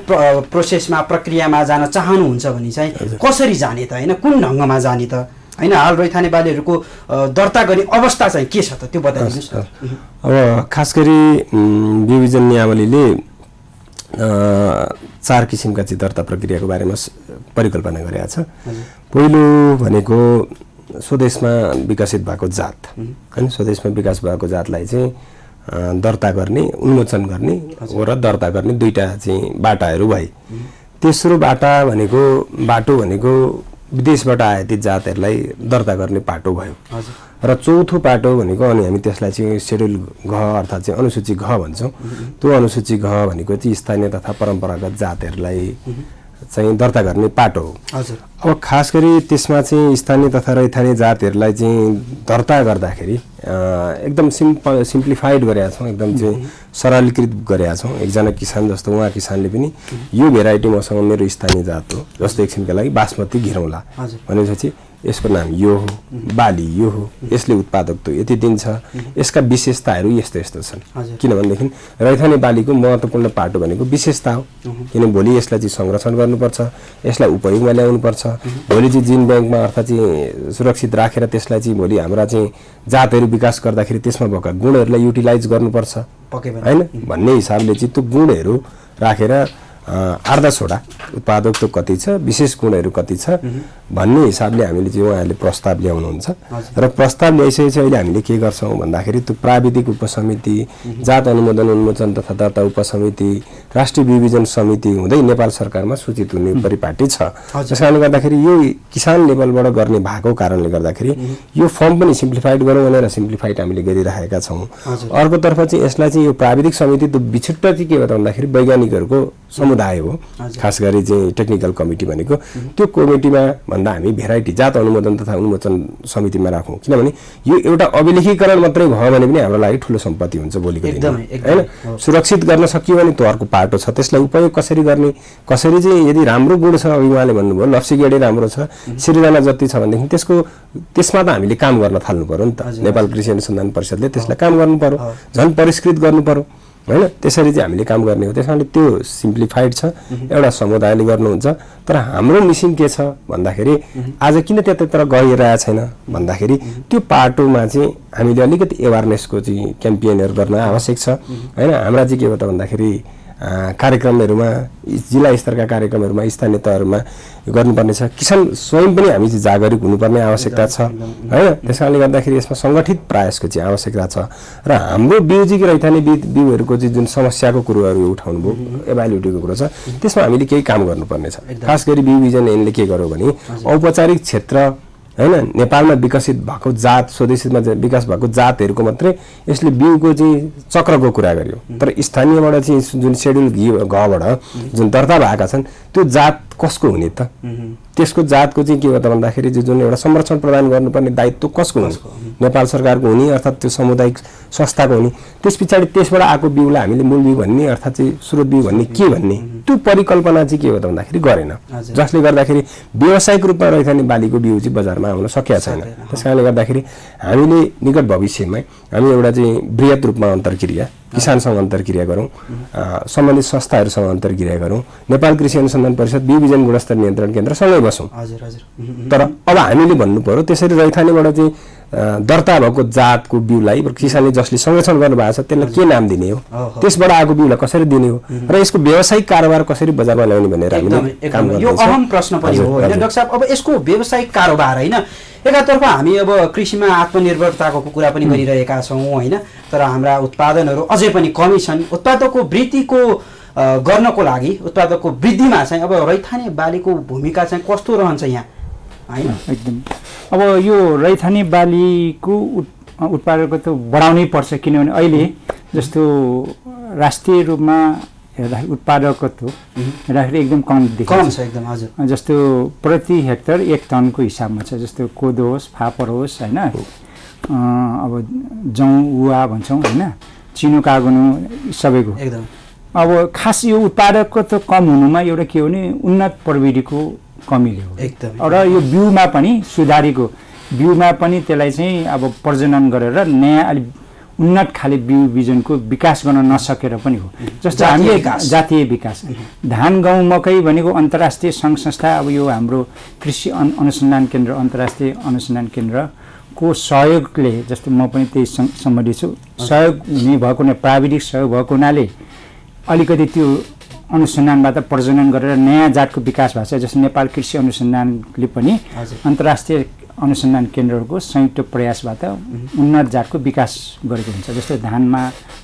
प्रोसेसमा प्रक्रियामा जान चाहनुहुन्छ भने चाहिँ कसरी जाने त हैन कुन ढङ्गमा जाने त हैन हाल रैथाने बालीहरूको दर्ता गर्ने अवस्था चाहिँ के छ त त्यो बताइदिनुस् अब खास गरी बिउबिजन नियावलीले 4 किसिमका चाहिँ दर्ता प्रक्रियाको बारेमा परिकल्पना गरेका छ पहिलो भनेको स्वदेशमा विकसित भएको जात हैन स्वदेशमा विकास भएको जातलाई चाहिँ दर्ता गर्ने उन्मोचन गर्ने र दर्ता गर्ने दुईटा चाहिँ बाटाहरू भए तेस्रो बाटो भनेको विदेशबाट आयातित जातहरूलाई दर्ता गर्ने पाटो भयो र चौथो पाटो भनेको अनि हामी त्यसलाई चाहिँ शेड्युल घ अर्थात् चाहिँ अनुसूची घ भन्छौँ त्यो अनुसूची घ भनेको चाहिँ स्थानीय तथा परम्परागत जातहरूलाई चाहिँ दर्ता गर्ने पाटो हो अब खास गरी त्यसमा चाहिँ स्थानीय तथा रैथाने जातहरूलाई चाहिँ दर्ता गर्दाखेरि एकदम सिम्प्लिफाइड गरेका छौँ एकदम चाहिँ सरलीकृत गरेका छौँ एकजना किसान जस्तो उहाँ किसानले पनि यो भेराइटी मसँग मेरो स्थानीय जात हो जस्तो एकछिनका लागि बासमती घिरौँला भनेपछि यसको नाम यो हो बाली यो हो यसले उत्पादकत्व यति दिन्छ यसका विशेषताहरू यस्तो यस्तो छन् किनभनेदेखि रैथाने बालीको महत्त्वपूर्ण पाटो भनेको विशेषता हो किन भोलि यसलाई चाहिँ संरक्षण गर्नुपर्छ यसलाई उपयोगमा ल्याउनुपर्छ भोलि चाहिँ जिन ब्याङ्कमा अर्थात् चाहिँ सुरक्षित राखेर त्यसलाई चाहिँ भोलि हाम्रा चाहिँ जातहरू विकास गर्दाखेरि त्यसमा भएका गुणहरूलाई युटिलाइज गर्नुपर्छ हैन भन्ने हिसाबले चाहिँ त्यो गुणहरू राखेर 8-10 उत्पादकत्व कति छ विशेष गुणहरू कति छ भन्ने हिसाबले हामीले चाहिँ उहाँहरूले प्रस्ताव ल्याउनुहुन्छ र प्रस्ताव ल्याइसकेपछि अहिले हामीले के गर्छौँ भन्दाखेरि त्यो प्राविधिक उपसमिति जात अनुमोदन उन्मोचन तथा दर्ता उपसमिति राष्ट्रिय विभाजन समिति हुँदै नेपाल सरकारमा सूचित हुने परिपाटी छ त्यसकारणले गर्दाखेरि यो किसान लेभलबाट गर्ने भएको कारणले गर्दाखेरि यो फर्म पनि सिम्प्लिफाइड गरौँ भनेर सिम्प्लिफाइड हामीले गरिरहेका छौँ अर्कोतर्फ चाहिँ यसलाई चाहिँ यो प्राविधिक समिति त बिछुट्टा चाहिँ के हो त भन्दाखेरि वैज्ञानिकहरूको समुदाय हो, खास गरी चाहिँ टेक्निकल कमिटी भनेको। त्यो कमिटीमा भन्दा हामी भेराइटी जात अनुमोदन तथा उन्मोचन समितिमा राखौँ, किनभने यो एउटा अभिलेखीकरण मात्रै भयो भने पनि हाम्रो लागि ठुलो सम्पत्ति हुन्छ भोलिको दिनमा, हैन? सुरक्षित गर्न सकियो भने त्यो अर्को पाटो छ, त्यसलाई उपयोग कसरी गर्ने, कसरी चाहिँ यदि राम्रो गुण छ, अघि उहाँले भन्नुभयो लप्सी गेडै राम्रो छ, सिर्जना जति छ भनेदेखि त्यसमा त हामीले काम गर्न थाल्नु पर्यो नि त। नेपाल कृषि अनुसन्धान परिषदले त्यसलाई काम गर्नु पर्यो, झन् परिष्कृत गर्नु पर्यो, हैन? त्यसरी चाहिँ हामीले काम गर्ने हो। त्यसैले त्यो सिम्प्लिफाइड छ, एउटा समुदायले गर्नुहुन्छ। तर हाम्रो मिसिन के छ भन्दाखेरि आज किन त्यतातिर गइरहेको छैन भन्दाखेरि त्यो पाटोमा चाहिँ हामीले अलिकति एवारनेसको चाहिँ क्याम्पेनहरू गर्न आवश्यक छ, हैन? हाम्रा चाहिँ के हो त भन्दाखेरि कार्यक्रमहरूमा, जिल्ला स्तरका कार्यक्रमहरूमा, स्थानीय तहहरूमा गर्नुपर्ने छ। किसान स्वयं पनि हामी चाहिँ जागरुक हुनुपर्ने आवश्यकता छ, हैन? त्यसकारणले गर्दाखेरि यसमा सङ्गठित प्रयासको चाहिँ आवश्यकता छ। र हाम्रो बिउजीको रैथाने बिउहरूको चाहिँ जुन समस्याको कुरोहरू उठाउनु भयो, एभालुएटीको कुरो छ, त्यसमा हामीले केही काम गर्नुपर्ने छ। खास गरी बिउ बिजन ऐनले के गर्यो भने औपचारिक क्षेत्र, हैन, नेपालमा विकसित भएको जात, स्वदेशीमा विकास भएको जातहरूको मात्रै यसले बिउको चाहिँ चक्रको कुरा गर्यो। तर स्थानीयबाट चाहिँ जुन सेड्युल घबाट जुन दर्ता भएका छन् त्यो जात कसको हुने त? त्यसको जातको चाहिँ के हो त भन्दाखेरि जुन एउटा संरक्षण प्रदान गर्नुपर्ने दायित्व कसको हुने? नेपाल सरकारको हुने, अर्थात् त्यो सामुदायिक संस्थाको हुने। त्यस पछाडि त्यसबाट आएको बिउलाई हामीले मूल बिउ भन्ने, अर्थात् चाहिँ स्रोत बिउ भन्ने के भन्ने, त्यो परिकल्पना चाहिँ के हो त भन्दाखेरि गरेन, जसले गर्दाखेरि व्यावसायिक रूपमा रैथाने बालीको बिउ चाहिँ बजारमा आउन सकेका छैन। त्यस कारणले गर्दाखेरि हामीले निकट भविष्यमा हामी एउटा चाहिँ बृहत रूपमा अन्तर्क्रिया, किसानसँग अन्तर्क्रिया गरौँ, सम्बन्धित संस्थाहरूसँग अन्तर्क्रिया गरौँ, नेपाल कृषि अनुसन्धान परिषद, बिउ बिजन गुणस्तर नियन्त्रण केन्द्र सँगै बसौँ। तर अब हामीले भन्नु पर्यो त्यसरी रैथानेबाट चाहिँ दर्ता भएको जातको बिउलाई किसानले जसले संरक्षण गर्नुभएको छ त्यसलाई के नाम दिने हो, त्यसबाट आएको बिउलाई कसरी दिने हो, र यसको व्यावसायिक कारोबार कसरी बजारमा ल्याउने भनेर हामीले काम गर्छौँ। यो अहम प्रश्न पनि हो, हैन डाक्टर साहब? अब यसको व्यावसायिक कारोबार, हैन, एकातर्फ हामी अब कृषिमा आत्मनिर्भरताको कुरा पनि गरिरहेका छौँ, हैन? तर हाम्रा उत्पादनहरू अझै पनि कमी छन्। उत्पादकको वृद्धिको गर्नको लागि, उत्पादकको वृद्धिमा चाहिँ अब रैथाने बालीको भूमिका चाहिँ कस्तो रहन्छ यहाँ, हैन? एकदम। अब यो रैथाने बालीको उत्पादकको त बढाउनै पर्छ, किनभने अहिले जस्तो राष्ट्रिय रूपमा हेर्दाखेरि उत्पादकत्व हेर्दाखेरि एकदम कम छ, एकदम। हजुर। जस्तो प्रति हेक्टर 1 टनको हिसाबमा छ। जस्तो कोदो होस्, फापर होस्, हैन, अब जौँ उवा भन्छौँ, हैन, चिनो कागुनो सबैको एकदम। अब खास यो उत्पादकत्व कम हुनुमा एउटा के हो भने उन्नत प्रविधिको कमीले हो एकदम। र यो बिउमा पनि सुधारेको बिउमा पनि त्यसलाई चाहिँ अब प्रजनन गरेर नयाँ अलि उन्नत खाले बिउ बिजनको विकास गर्न नसकेर पनि हो। जस्तो हामीले जातीय विकास, धान, गहुँ, मकै भनेको अन्तर्राष्ट्रिय सङ्घ संस्था, अब यो हाम्रो कृषि अनुसन्धान केन्द्र, अन्तर्राष्ट्रिय अनुसन्धान केन्द्रको सहयोगले, जस्तो म पनि त्यही सम्बन्धित छु, सहयोग हुने भएको हुनाले, प्राविधिक सहयोग भएको हुनाले अलिकति त्यो अनुसन्धानबाट प्रजनन गरेर नयाँ जातको विकास भएको छ। जस्तो नेपाल कृषि अनुसन्धानले पनि अन्तर्राष्ट्रिय अनुसन्धान केन्द्रहरूको संयुक्त प्रयासबाट उन्नत जातको विकास गरेको हुन्छ, जस्तो धानमा,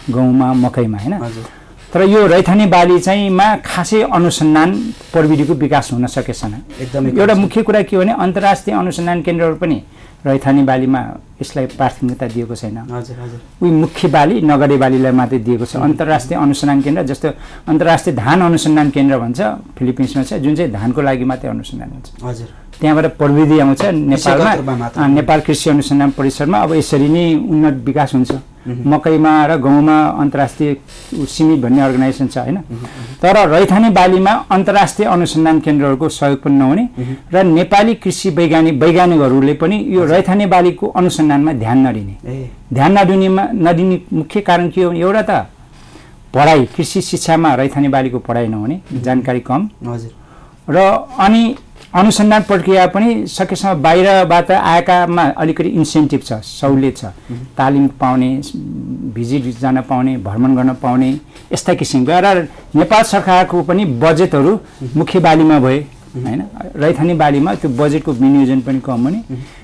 गहुँमा, मकैमा, हैन? तर यो रैथाने बाली चाहिँ मा खासै अनुसन्धान प्रविधिको विकास हुन सकेको छैन। एउटा मुख्य कुरा के हो भने अन्तर्राष्ट्रिय अनुसन्धान केन्द्रहरू पनि रैथाने बालीमा यसलाई प्राथमिकता दिएको छैन। उही मुख्य बाली, नगदे बालीलाई मात्रै दिएको छ। अन्तर्राष्ट्रिय अनुसन्धान केन्द्र, जस्तो अन्तर्राष्ट्रिय धान अनुसन्धान केन्द्र भन्छ, फिलिपिन्समा छ, जुन चाहिँ धानको लागि मात्रै अनुसन्धान हुन्छ। त्यहाँबाट प्रविधि आउँछ नेपालमा, नेपाल कृषि अनुसन्धान परिषदमा। अब यसरी नै उन्नत विकास हुन्छ। मकैमा र गहुँमा अन्तर्राष्ट्रिय सीमित भन्ने अर्गनाइजेसन छ, हैन? तर रैथाने बालीमा अन्तर्राष्ट्रिय अनुसन्धान केन्द्रहरूको सहयोग पनि नहुने र नेपाली कृषि वैज्ञानिकहरूले पनि यो रैथाने बालीको अनुसन्धानमा ध्यान नदिने मुख्य कारण के हो भने एउटा त पढाइ, कृषि शिक्षामा रैथाने बालीको पढाइ नहुने, जानकारी कम, र अनि अनुसन्धान प्रक्रिया पनि सकेसम्म बाहिरबाट आएकामा अलिकति इन्सेन्टिभ छ, सहुलियत छ, तालिम पाउने, भिजिट जान पाउने, भ्रमण गर्न पाउने, यस्ता किसिमका। र नेपाल सरकारको पनि बजेटहरू मुख्य बालीमा भए, हैन? रैथाने बालीमा त्यो बजेटको विनियोजन पनि कम हुने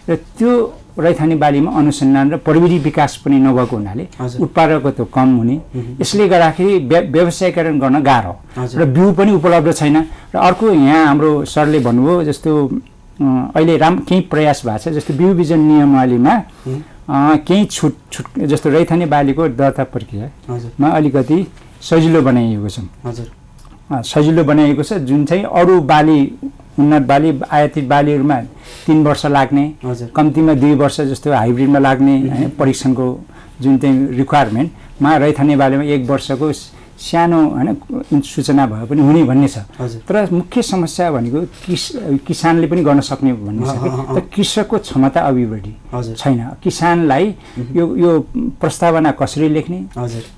र त्यो रैथाने बालीमा अनुसन्धान र प्रविधि विकास पनि नभएको हुनाले उत्पादकत्व कम हुने, यसले गर्दाखेरि व्यवसायीकरण गर्न गाह्रो र बिउ पनि उपलब्ध छैन। र अर्को यहाँ हाम्रो सरले भन्नुभयो जस्तो अहिले केही प्रयास भएको छ, जस्तो बिउ बिजन नियमावलीमा केही छुट जस्तो रैथाने बालीको दर्ता प्रक्रियामा अलिकति सजिलो बनाइएको छ। सजिलो बनाइएको छ, जुन चाहिँ अरू बाली उन्नत बाली आयातित बालीहरूमा 3 वर्ष लाग्ने, कम्तीमा 2 वर्ष जस्तो हाइब्रिडमा लाग्ने परीक्षणको जुन चाहिँ रिक्वायरमेन्टमा रैथाने बालीमा 1 वर्षको सानो हैन सूचना भए पनि हुने भन्ने छ। तर मुख्य समस्या भनेको किसानले पनि गर्न सक्ने भन्ने छ। तर कृषकको क्षमता अभिवृद्धि छैन। किसानलाई यो प्रस्तावना कसरी लेख्ने,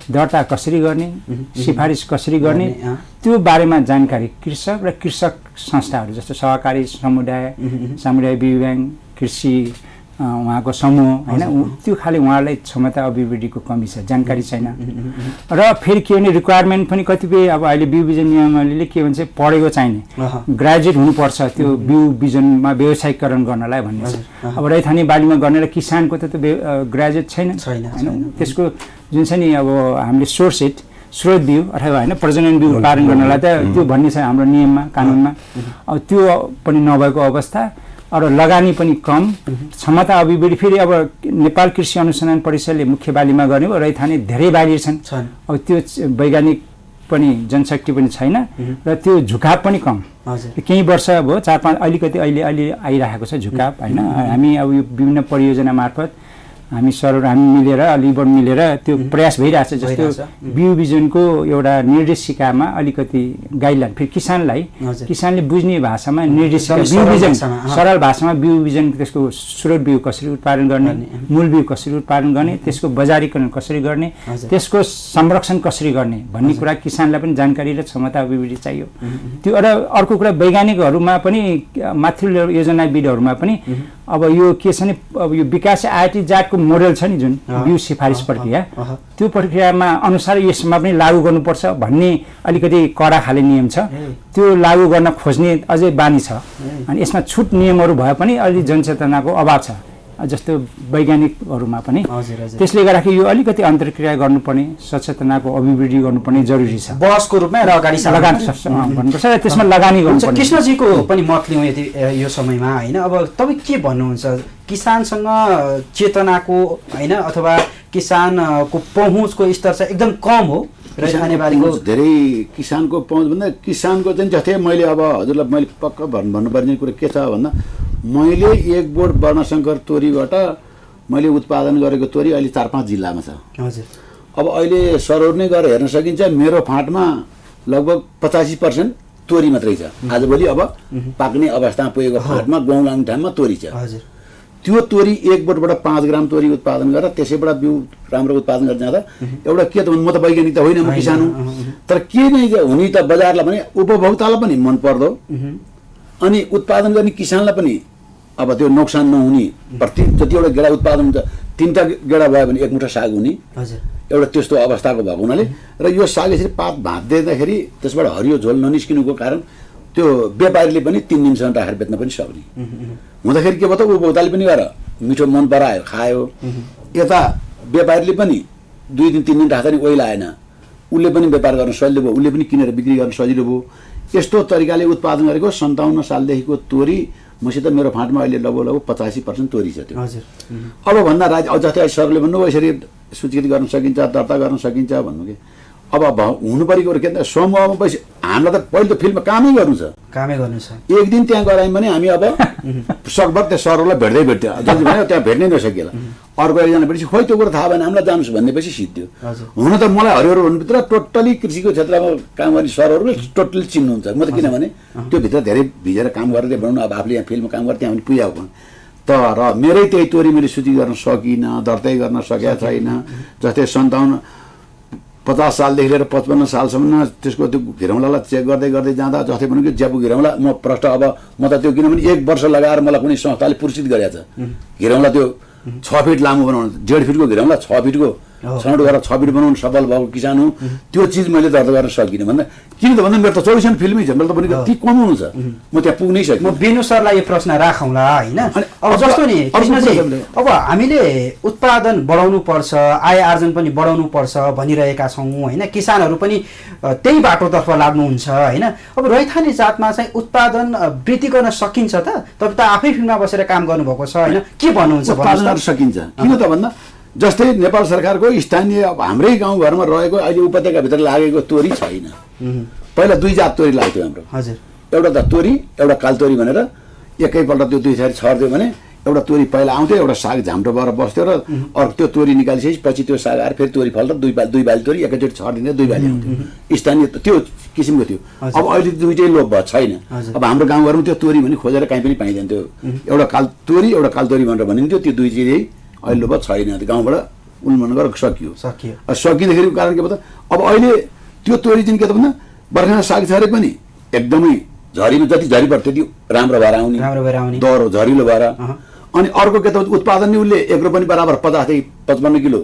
दर्ता कसरी गर्ने, सिफारिस कसरी गर्ने, त्यो बारेमा जानकारी कृषक र कृषक संस्थाहरू जस्तो सहकारी समुदाय, सामुदायिक ब्याङ्क, कृषि उहाँको समूह हैन, त्यो खाले उहाँलाई क्षमता अभिवृद्धिको कमी छ, जानकारी छैन। र फेरि के भने रिक्वायरमेन्ट पनि कतिपय अब अहिले बिउ बिजन नियमावलीले के भन्छ पढेको चाहिने, ग्रेजुएट हुनुपर्छ त्यो बिउ बिजनमा व्यवसायीकरण गर्नलाई भन्ने छ। अब रैथाने बालीमा गर्नेलाई किसानको त ग्रेजुएट छैन हैन। त्यसको जुन छ नि अब हामीले स्रोत बिउ अथवा हैन प्रजनन बिउ उत्पादन गर्नलाई त त्यो भन्ने छ हाम्रो नियममा, कानुनमा। अब त्यो पनि नभएको अवस्था र लगानी पनि कम, क्षमता अभिवृद्धि। फेरि अब नेपाल कृषि अनुसन्धान परिषदले मुख्य बालीमा गर्ने हो, रैथाने धेरै बाली छन्। अब त्यो वैज्ञानिक पनि जनशक्ति पनि छैन र त्यो झुकाव पनि कम। केही वर्ष भयो 4-5 अलिकति अहिले आइरहेको छ झुकाव हैन। हामी अब यो विभिन्न परियोजना मार्फत हामी मिलेर अलिबड मिलेर त्यो प्रयास भइरहेछ। जस्तो बिउ बिजनको एउटा निर्देशिकामा अलिकति गाइडलाइन, फेरि किसानले बुझ्ने भाषामा निर्देशिका बिउ बिजन सरल भाषामा बिउ बिजन, त्यसको स्रोत बिउ कसरी उत्पादन गर्ने, मूल बिउ कसरी उत्पादन गर्ने, त्यसको बजारीकरण कसरी गर्ने, त्यसको संरक्षण कसरी गर्ने भन्ने कुरा किसानलाई पनि जानकारी र क्षमता अभिवृद्धि चाहियो। त्यो र अर्को कुरा वैज्ञानिकहरूमा पनि मातृ योजनाविदहरूमा पनि अब यो के छ नि, अब यो विकास आयातित जातको मोडेल छ नि जुन बिउ सिफारिस प्रक्रिया, त्यो प्रक्रियामा अनुसार यसमा पनि लागू गर्नुपर्छ भन्ने अलिकति कडा खाले नियम छ। त्यो लागू गर्न खोज्ने अझै बानी छ। अनि यसमा छुट नियमहरू भए पनि अलि जनचेतनाको अभाव छ जस्तो वैज्ञानिकहरूमा पनि। त्यसले गर्दाखेरि यो अलिकति अन्तर्क्रिया गर्नुपर्ने, सचेतनाको अभिवृद्धि गर्नुपर्ने जरुरी छ। बहसको रूपमा र अगाडि भन्नुपर्छ र त्यसमा लगानी गर्नुपर्छ। कृष्णजीको पनि मत लिउँ यदि यो समयमा हैन। अब तपाईँ के भन्नुहुन्छ, किसानसँग चेतनाको हैन अथवा किसानको पहुँचको स्तर चाहिँ एकदम कम हो रैथाने बालीको? धेरै किसानको पहुँच भन्दा किसानको चाहिँ जस्तै मैले अब हजुरलाई मैले पक्का भन्नुपर्ने कुरा के छ भन्दा, मैले 1 बोट वर्णशङ्कर तोरीबाट मैले उत्पादन गरेको तोरी अहिले 4-5 जिल्लामा छ। अब अहिले सरौर नै गएर हेर्न सकिन्छ, मेरो फाँटमा लगभग 85% तोरी मात्रै छ। आजभोलि अब पाक्ने अवस्थामा पुगेको फाँटमा गहुँ लाग्ने ठाउँमा तोरी छ। त्यो तोरी 1 बोटबाट 5 ग्राम तोरी उत्पादन गरेर त्यसैबाट बिउ राम्रो उत्पादन गरेर जाँदा एउटा के त म त वैज्ञानिक त होइन, म किसान हुँ। तर के नै हुने त बजारलाई पनि उपभोक्तालाई पनि मन पर्दो, अनि उत्पादन गर्ने किसानलाई पनि अब त्यो नोक्सान नहुने, प्रति जतिवटा गेडा उत्पादन हुन्छ 3टा गेडा भयो भने 1 मुठा साग हुने, एउटा त्यस्तो अवस्थाको भएको हुनाले र यो साग यसरी पात भाँच्दैदाखेरि त्यसबाट हरियो झोल ननिस्किनुको कारण त्यो व्यापारीले पनि 3 दिनसम्म राखेर बेच्न पनि सक्ने हुँदाखेरि के भयो त उपभोक्ताले पनि गएर मिठो मन परायो खायो, यता व्यापारीले पनि 2 दिन 3 दिन राख्दा नि ओइल आएन, उसले पनि व्यापार गर्न सजिलो भयो, उसले पनि किनेर बिक्री गर्न सजिलो भयो। यस्तो तरिकाले उत्पादन गरेको 57 सालदेखिको तोरी मसित मेरो फाँटमा अहिले लगभग 85% तोरी छ। त्यो अब भन्दा जस्तै सरले भन्नुभयो यसरी सूचीकृत गर्न सकिन्छ, दर्ता गर्न सकिन्छ भन्नु कि अब हुनु परेको के त समूहमा पैसा हामीलाई त पहिले त फिल्डमा कामै गर्नु छ। एक दिन त्यहाँ गरायौँ भने हामी अब सकभर त्यो सरहरूलाई भेट्थ्यो, जति भन्यो त्यहाँ भेट्नै नसकिएला। अर्को एकजना भेटेपछि खोइ त्यो कुरा थाहा भएन हामीलाई जानुहोस् भनेपछि सिद्धि हुन त मलाई हरिहर भन्नुभित्र टोटली कृषिको क्षेत्रमा काम गर्ने सरहरूले टोटली चिन्नुहुन्छ। म त किनभने त्यो भित्र धेरै भिजेर काम गरेर बनाउनु, अब आफूले यहाँ फिल्डमा काम गरेँ त्यहाँ पनि पुगेको तर मेरै त्यही तोरी मैले सूची गर्न सकिनँ, दर्तै गर्न सकेका छैन। जस्तै 50 सालदेखि लिएर 55 सालसम्म त्यसको त्यो घिरौँलालाई चेक गर्दै गर्दै जाँदा जस्तै भन्नु कि ज्यापु घिरौँला म प्रष्ट अब म त त्यो किनभने 1 वर्ष लगाएर मलाई कुनै संस्थाले पुरस्कृत गरेको छ। घिरौँला त्यो 6 फिट लामो बनाउनु, 1.5 फिटको घिरौँला 6 फिटको छनौट गरेर 6 फिट बनाउनु सफल भएको किसान हुँ। त्यो चिज मैले दर्ता गर्न सकिनँ भन्दा किन त भन्दा मेरो त 24 फिल्मै छ, मेरो त भनेको ती कमाउनु छ, म त्यहाँ पुग्नै सकिनँ। म बेनु सरलाई यो प्रश्न राखौँला हैन। अब जस्तो नि कृष्णजी, अब हामीले उत्पादन बढाउनु पर्छ, आय आर्जन पनि बढाउनु पर्छ भनिरहेका छौँ हैन। किसानहरू पनि त्यही बाटोतर्फ लाग्नुहुन्छ हैन। अब रैथाने जातमा चाहिँ उत्पादन वृद्धि गर्न सकिन्छ त? तपाईँ त आफै फिल्ममा बसेर काम गर्नुभएको छ हैन, के भन्नुहुन्छ? उत्पादन गर्न सकिन्छ। किन त भन्दा जस्तै नेपाल सरकारको स्थानीय अब हाम्रै गाउँघरमा रहेको अहिले उपत्यकाभित्र लागेको तोरी छैन, पहिला 2 जात तोरी लाग्थ्यो हाम्रो। हजुर एउटा त तोरी एउटा कालतोरी भनेर एकैपल्ट त्यो 2 छारी छर्दियो भने एउटा तोरी पहिला आउँथ्यो, एउटा साग झाम्टो भएर बस्थ्यो र अर्को त्यो तोरी निकालिसकेपछि पछि त्यो साग आएर फेरि तोरी फल्दा 2 बाली तोरी एकैचोटि छरिदिँदै 2 बाली आउँथ्यो। स्थानीय त्यो किसिमको थियो। अब अहिले दुईटै लोप भयो छैन। अब हाम्रो गाउँघरमा त्यो तोरी भने खोजेर कहीँ पनि पाइँदैन। एउटा कालतोरी एउटा कालतोरी भनेर भनिन्थ्यो, त्यो दुई चिज अहिले लोप छैन। गाउँबाट उन्मूलन गरेर सकियो। सकिँदाखेरिको कारण के भयो त अब अहिले त्यो तोरी चाहिँ के त भन्दा बर्खामा साग छरे पनि एकदमै झरीमा जति झरी पर्छ त्यति राम्रो भएर आउने दह्रो झरिलो भएर। अनि अर्को के त उत्पादन नि उसले एक रोपनी बराबर 50 देखि 55 किलो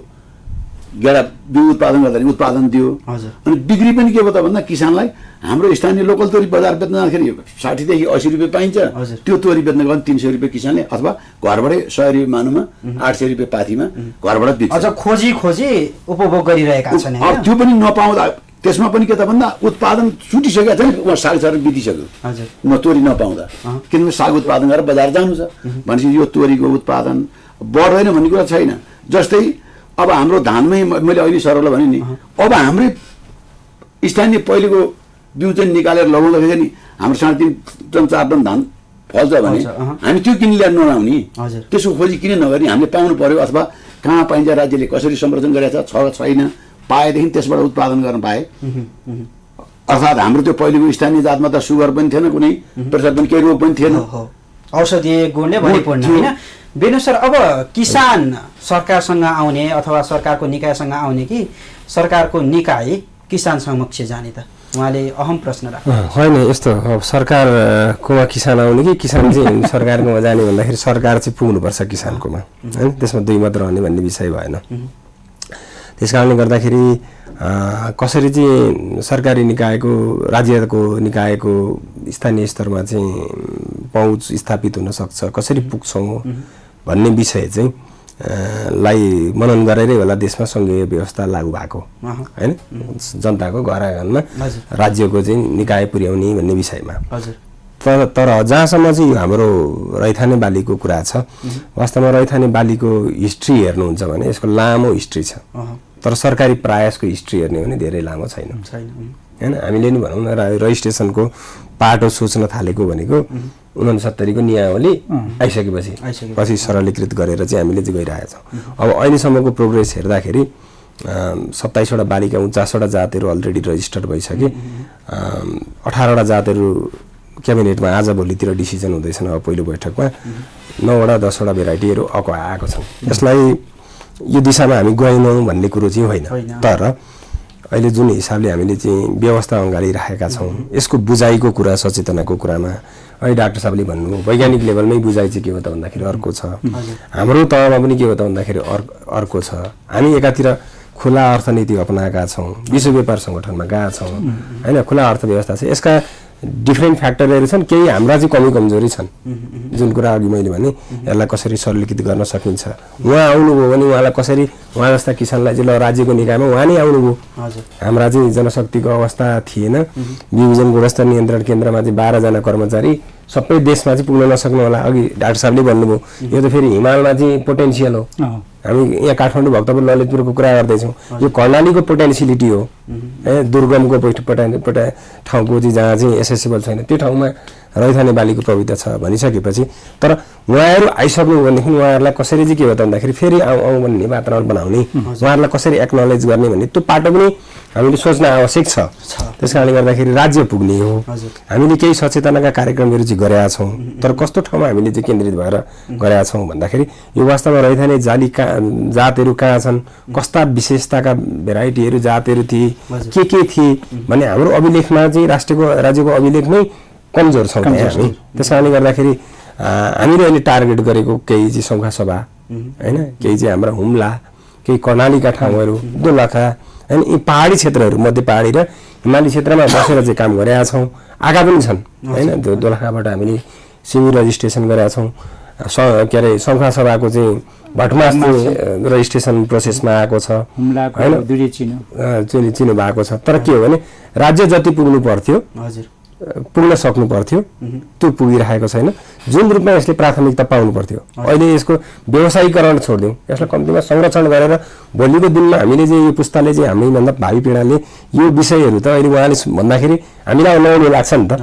गेडा बिउ उत्पादन गर्दा उत्पादन दियो। अनि बिक्री पनि के भयो त भन्दा किसानलाई हाम्रो स्थानीय लोकल तोरी बजार बेच्न जाँदाखेरि 60 देखि 80 रुपियाँ पाइन्छ। त्यो तोरी बेच्न गयो भने 300 रुपियाँ किसानले अथवा घरबाटै 100 रुपियाँ मानुमा 800 रुपियाँ पाथीमा घरबाट बिक्छ। अझ खोजी उपभोग गरिरहेका छन्। त्यो पनि नपाउँदा त्यसमा पनि के त भन्दा उत्पादन छुटिसकेको छ नि, उहाँ साग छरेर बितिसक्यो तोरी नपाउँदा। किनभने साग उत्पादन गरेर बजार जानु छ भनेपछि यो तोरीको उत्पादन बढ्दैन भन्ने कुरा छैन। जस्तै अब हाम्रो धानमै मैले अहिले सरलाई भने नि अब हाम्रै स्थानीय पहिलेको बिउ चाहिँ निकालेर लगाउँदाखेरि नि हाम्रो 3.5 टन 4 टन धान फल्छ भने हामी त्यो किन ल्याएर नलाउने, त्यसको खोजी किन नगर्ने, हामीले पाउनु पर्यो। अथवा कहाँ पाइन्छ, राज्यले कसरी संरक्षण गरेको छ छैन, पाएदेखि त्यसबाट उत्पादन गर्न पाए। अर्थात् हाम्रो त्यो पहिलेको स्थानीय जातमा त सुगर पनि थिएन, कुनै प्रेसर पनि केही रोग पनि थिएन, औषधीय गुणले भरिपूर्ण होइन। बेनु सर, अब किसान सरकारसँग आउने अथवा सरकारको निकायसँग आउने कि सरकारको निकाय किसान समक्ष जाने त उहाँले अहम प्रश्न राख्नु होइन। यस्तो अब सरकारकोमा किसान आउने कि किसान चाहिँ सरकारकोमा जाने भन्दाखेरि सरकार चाहिँ पुग्नुपर्छ किसानकोमा होइन, त्यसमा दुई मत रहने भन्ने विषय भएन। त्यस कारणले गर्दाखेरि कसरी चाहिँ सरकारी निकायको राज्यको निकायको स्थानीय स्तरमा चाहिँ पहुँच स्थापित हुन सक्छ, कसरी पुग्छौँ भन्ने विषय चाहिँ लाई मनन गरेरै होला देशमा सङ्घीय व्यवस्था लागू भएको होइन, जनताको घर आँगनमा राज्यको चाहिँ निकाय पुर्याउने भन्ने विषयमा। तर जहाँसम्म चाहिँ हाम्रो रैथाने बालीको कुरा छ, वास्तवमा रैथाने बालीको हिस्ट्री हेर्नुहुन्छ भने यसको लामो हिस्ट्री छ। तर सरकारी प्रयासको हिस्ट्री हेर्ने हो भने धेरै लामो छैन होइन। हामीले नि भनौँ न रजिस्ट्रेसनको पाटो सोच्न थालेको भनेको 69 को नियमावली आइसकेपछि पछि सरलीकृत गरेर चाहिँ हामीले चाहिँ गइरहेछौँ। अब अहिलेसम्मको प्रोग्रेस हेर्दाखेरि 27 वटा बालीका 49 वटा जातहरू अलरेडी रजिस्टर्ड भइसके, 18 वटा जातहरू क्याबिनेटमा आज भोलितिर डिसिजन हुँदैछन्। अब पहिलो बैठकमा 9 वटा 10 वटा भेराइटीहरू आएको छन्। यसलाई यो दिशामा हामी गएनौँ भन्ने कुरो चाहिँ होइन। तर अहिले जुन हिसाबले हामीले चाहिँ व्यवस्था अँगालिराखेका छौँ, यसको बुझाइको कुरा सचेतनाको कुरामा अहिले डाक्टर साहबले भन्नुभयो वैज्ञानिक लेभलमै बुझाइ चाहिँ के हो त भन्दाखेरि अर्को छ, हाम्रो तहमा पनि के हो त भन्दाखेरि अर्को छ। हामी एकातिर खुला अर्थनीति अपनाएका छौँ, विश्व व्यापार सङ्गठनमा गएका छौँ होइन, खुला अर्थव्यवस्था छ। यसका डिफ्रेन्ट फ्याक्टरहरू छन्, केही हाम्रा चाहिँ कमी कमजोरी छन्। जुन कुरा अघि मैले भने यसलाई कसरी सरलीकृत गर्न सकिन्छ, उहाँ आउनुभयो भने उहाँलाई कसरी उहाँ जस्ता किसानलाई चाहिँ ल राज्यको निकायमा उहाँ नै आउनुभयो। हाम्रा चाहिँ जनशक्तिको अवस्था थिएन। विभिजन गुणस्तर नियन्त्रण केन्द्रमा चाहिँ 12 जना कर्मचारी सबै देशमा चाहिँ पुग्न नसक्नु होला। अघि डाक्टर साहबले भन्नुभयो यो त फेरि हिमालमा चाहिँ पोटेन्सियल हो। हामी यहाँ काठमाडौँ भक्तपुर ललितपुरको कुरा गर्दैछौँ, यो कर्णालीको पोटेन्सियलिटी हो। दुर्गमको ठाउँको चाहिँ जहाँ चाहिँ एसेसेबल छैन त्यो ठाउँमा रैथाने बालीको प्रभुत्व छ भनिसकेपछि, तर उहाँहरू आइसक्नु भनेदेखि उहाँहरूलाई कसरी चाहिँ के हो त भन्दाखेरि फेरि आउँ भन्ने वातावरण बनाउने, उहाँहरूलाई कसरी एक्नोलेज गर्ने भन्ने त्यो पाटो पनि हामीले सोच्न आवश्यक छ। त्यस कारणले गर्दाखेरि राज्य पुग्ने हो। हामीले केही सचेतनाका कार्यक्रमहरू चाहिँ गरेका छौँ, तर कस्तो ठाउँमा हामीले चाहिँ केन्द्रित भएर गरेका छौँ भन्दाखेरि यो वास्तवमा रैथाने जातहरू कहाँ छन्, कस्ता विशेषताका भेराइटीहरू जातहरू थिए, के थिए भन्ने हाम्रो अभिलेखमा चाहिँ राज्यको अभिलेखमै कमजोर छौँ हामी। त्यस कारणले गर्दाखेरि हामीले अहिले टार्गेट गरेको केही चाहिँ सङ्घा सभा होइन, केही चाहिँ हाम्रा हुम्ला, केही कर्णालीका ठाउँहरू, दोलखा होइन, यी पहाडी क्षेत्रहरू मध्य पहाडी र हिमाली क्षेत्रमा बसेर चाहिँ काम गरेका छौँ। आएका पनि छन् होइन। त्यो दोलखाबाट हामीले सिमी रजिस्ट्रेसन गरेका छौँ। के अरे सङ्घा सभाको चाहिँ भटमास रजिस्ट्रेसन प्रोसेसमा आएको छ होइन, चिनो भएको छ। तर के हो भने राज्य जति पुग्नु पर्थ्यो पुग्न सक्नु पर्थ्यो त्यो पुगिरहेको छैन। जुन रूपमा यसले प्राथमिकता पाउनु पर्थ्यो अहिले यसको व्यवसायीकरण छोडिदिउँ, यसलाई कम्तीमा संरक्षण गरेर भोलिको दिनमा हामीले चाहिँ यो पुस्ताले चाहिँ हामीभन्दा भावी पिँढीले यो विषयहरू त अहिले उहाँले भन्दाखेरि हामीलाई नआउनु लाग्छ नि त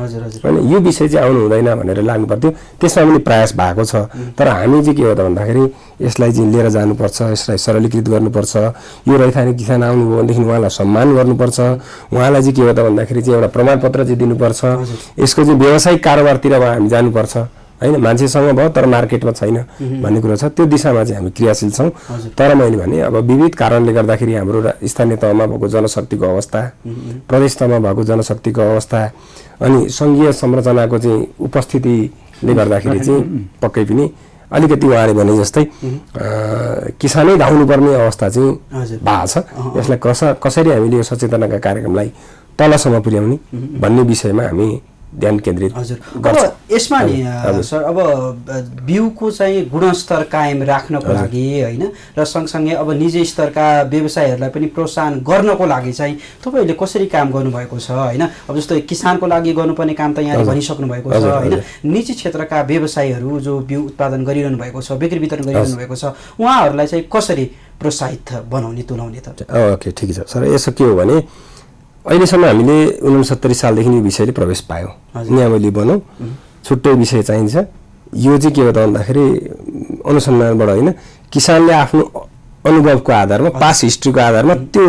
होइन, यो विषय चाहिँ आउनु हुँदैन भनेर लाग्नु पर्थ्यो। त्यसमा पनि प्रयास भएको छ, तर हामी चाहिँ के हो त भन्दाखेरि यसलाई चाहिँ लिएर जानुपर्छ, यसलाई सरलीकृत गर्नुपर्छ। यो रैथाने किसान आउनुभयो भनेदेखि उहाँलाई सम्मान गर्नुपर्छ, उहाँलाई चाहिँ के हो त भन्दाखेरि चाहिँ एउटा प्रमाणपत्र चाहिँ दिनुपर्छ, यसको चाहिँ व्यावसायिक कारोबारतिर हामी जानुपर्छ होइन। मान्छेसँग भयो तर मार्केटमा छैन भन्ने कुरो छ, त्यो दिशामा चाहिँ हामी क्रियाशील छौँ। तर मैले भने अब विविध कारणले गर्दाखेरि हाम्रो स्थानीय तहमा भएको जनशक्तिको अवस्था, प्रदेश तहमा भएको जनशक्तिको अवस्था अनि सङ्घीय संरचनाको चाहिँ उपस्थितिले गर्दाखेरि चाहिँ पक्कै पनि अलिकति उहाँले भने जस्तै किसानै धाउनुपर्ने अवस्था चाहिँ भएको छ। यसलाई कसरी हामीले यो सचेतनाका कार्यक्रमलाई तलसम्म पुर्याउने भन्ने विषयमा हामी ध्यान केन्द्रित गर्छौँ। अब यसमा नि सर अब बिउको चाहिँ गुणस्तर कायम राख्नको लागि होइन र सँगसँगै अब निजी स्तरका व्यवसायहरूलाई पनि प्रोत्साहन गर्नको लागि चाहिँ तपाईँहरूले कसरी काम गर्नुभएको छ होइन। अब जस्तै किसानको लागि गर्नुपर्ने काम त यहाँले भनिसक्नु भएको छ होइन, निजी क्षेत्रका व्यवसायीहरू जो बिउ उत्पादन गरिरहनु भएको छ, बिक्री वितरण गरिरहनु भएको छ, उहाँहरूलाई चाहिँ कसरी प्रोत्साहित बनाउने तुल्याउने त? ओके ठिक छ सर। यसो के हो भने अहिलेसम्म हामीले 69 सालदेखि यो विषयले प्रवेश पायौँ, नियमावली बनाऊ, छुट्टै विषय चाहिन्छ। यो चाहिँ के हो त भन्दाखेरि अनुसन्धानबाट होइन, किसानले आफ्नो अनुभवको आधारमा पास हिस्ट्रीको आधारमा त्यो